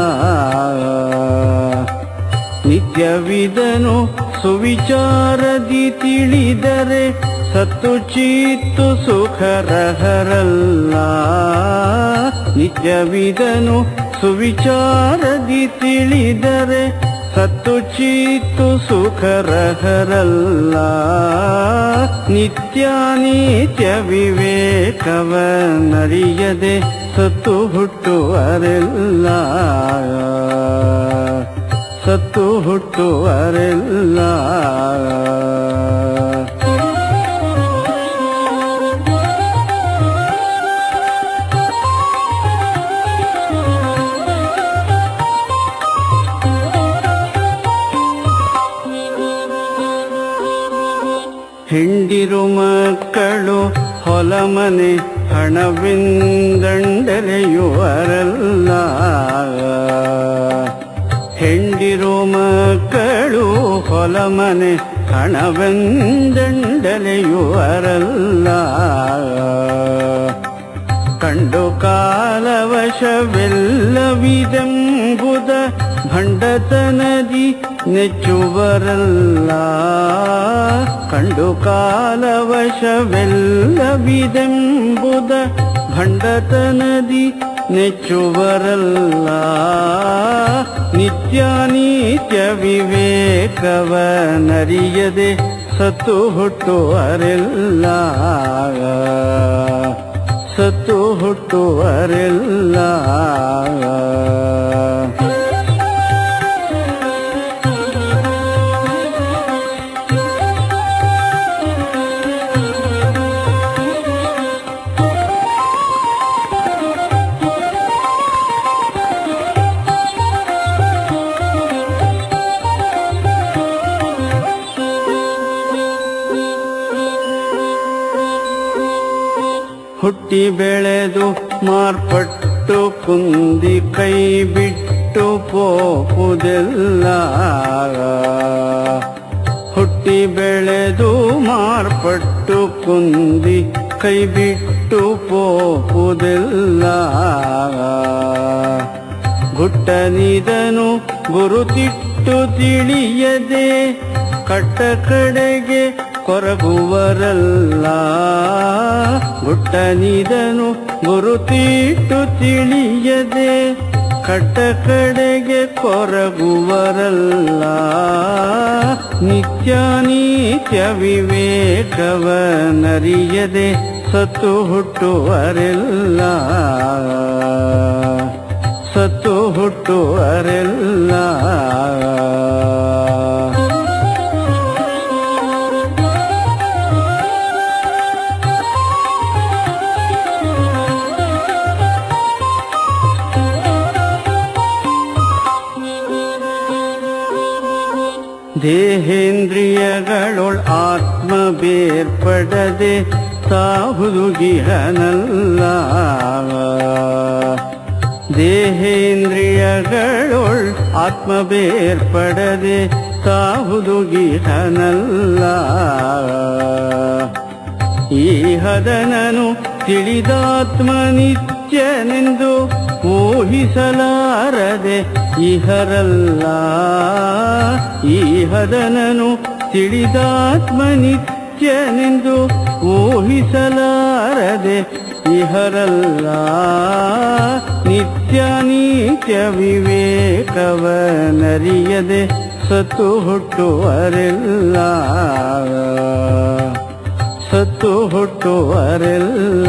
ನಿತ್ಯವಿದನು ಸುವಿಚಾರದಿ ತಿಳಿದರೆ ಸತ್ತು ಚೀತ್ತು ಸುಖರಹರಲ್ಲ. ನಿತ್ಯವಿದನು ಸುವಿಚಾರದಿ ತಿಳಿದರೆ ಸತ್ತು ಚೀತು ಸುಖರಹರಲ್ಲ ನಿತ್ಯಾನಿತ್ಯ ವಿವೇಕವ ನರಿಯದೆ ಸತ್ತು ಹುಟ್ಟುವರೆಲ್ಲ ಸತ್ತು ಹುಟ್ಟುವರೆಲ್ಲ ಹೆಂಡಿರು ಮಕ್ಕಳು ಹೊಲಮನೆ ಹಣವೆಂದಂಡರೆಯುವರಲ್ಲ ಹೆಂಡಿರು ಮಕ್ಕಳು ಹೊಲಮನೆ ಹಣವೆಂದಂಡಲೆಯುವರಲ್ಲ ಕಂಡು ಕಾಲವಶವೆಲ್ಲವಿದೆಂಬುದ ಭಂಡತನದಿ ನೆಚ್ಚುವರಲ್ಲ ಕಂಡು ಕಾಲವಶವೆಲ್ಲವಿದೆಂಬುದ ಭಂಡತನದಿ ನೆಚ್ಚುವರಲ್ಲ ನಿತ್ಯಾನಿತ್ಯ ವಿವೇಕವ ನರಿಯದೆ ಸತ್ತು ಹುಟ್ಟುವರೆಲ್ಲ ಸತ್ತು ಹುಟ್ಟುವರೆಲ್ಲ ಹುಟ್ಟಿ ಬೆಳೆದು ಮಾರ್ಪಟ್ಟು ಕುಂದಿ ಕೈ ಬಿಟ್ಟು ಪೋಪುದೆಲ್ಲ ಹುಟ್ಟಿ ಬೆಳೆದು ಮಾರ್ಪಟ್ಟು ಕುಂದಿ ಕೈ ಬಿಟ್ಟು ಪೋಪುದೆಲ್ಲ ಗುಟ್ಟನಿದನು ಗುರುತಿಟ್ಟು ತಿಳಿಯದೆ ಕಟ್ಟ ಕಡೆಗೆ ಕೊರಗುವರಲ್ಲ ಗುಟ್ಟನಿದನು ಗುರುತಿಟ್ಟು ತಿಳಿಯದೆ ಕಟ್ಟ ಕಡೆಗೆ ಕೊರಗುವರಲ್ಲ ನಿತ್ಯಾನಿತ್ಯ ವಿವೇಕವ ನರಿಯದೆ ಸತ್ತು ಹುಟ್ಟುವರೆಲ್ಲ ಸತ್ತು ಹುಟ್ಟುವರೆಲ್ಲ ದೇಹೇಂದ್ರಿಯಗಳೊಳ್ ಆತ್ಮ ಬೇರ್ಪಡದೆ ಸಾಹುದುಗಿಹನಲ್ಲ ದೇಹೇಂದ್ರಿಯಗಳೊಳ್ ಆತ್ಮ ಬೇರ್ಪಡದೆ ಸಾಹುದುಗಿಹನಲ್ಲ ಈ ಹದನನು ತಿಳಿದಾತ್ಮ ನಿತ್ಯನೆಂದು ಊಹಿಸಲಾರದೆ ಇಹರಲ್ಲ ಈ ಹದನನು ತಿಳಿದಾತ್ಮ ನಿತ್ಯನೆಂದು ಊಹಿಸಲಾರದೆ ಇಹರಲ್ಲ ನಿತ್ಯಾನಿತ್ಯ ವಿವೇಕವ ನರಿಯದೆ ಸತ್ತು ಹುಟ್ಟುವರೆಲ್ಲ ಸತ್ತು ಹುಟ್ಟುವರೆಲ್ಲ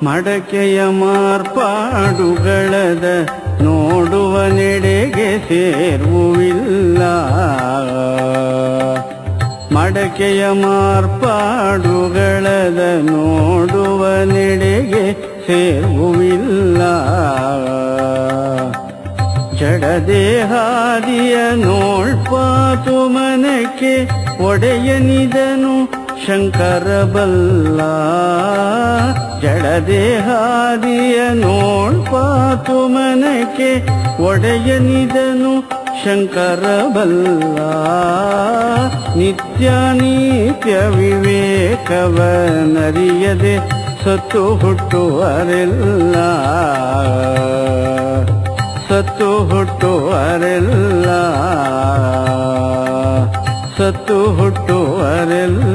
ಮಡಕೆಯ ಮಾರ್ಪಾಡುಗಳದ ನೋಡುವ ನೆಡೆಗೆ ಸೇರುವಿಲ್ಲ ಮಡಕೆಯ ಮಾರ್ಪಾಡುಗಳದ ನೋಡುವ ನೆಡೆಗೆ ಸೇರುವಿಲ್ಲ ಜಡದೇಹಾದಿಯ ನೋಳ್ಪಾತು ಮನಕ್ಕೆ ಒಡೆಯನಿದನು ಶಂಕರ ಬಲ್ಲ ಜಡದೇಹಾದಿಯ ನೋಳ್ಪಾತು ಮನಕ್ಕೆ ಒಡೆಯನಿದನು ಶಂಕರ ಬಲ್ಲ. ನಿತ್ಯ ನೀತ್ಯ ವಿವೇಕವನರಿಯದೆ ಸತ್ತು ಹುಟ್ಟುವರೆಲ್ಲ, ಸತ್ತು ಹುಟ್ಟುವರೆಲ್ಲ, ಸತ್ತು ಹುಟ್ಟುವರೆಲ್ಲ.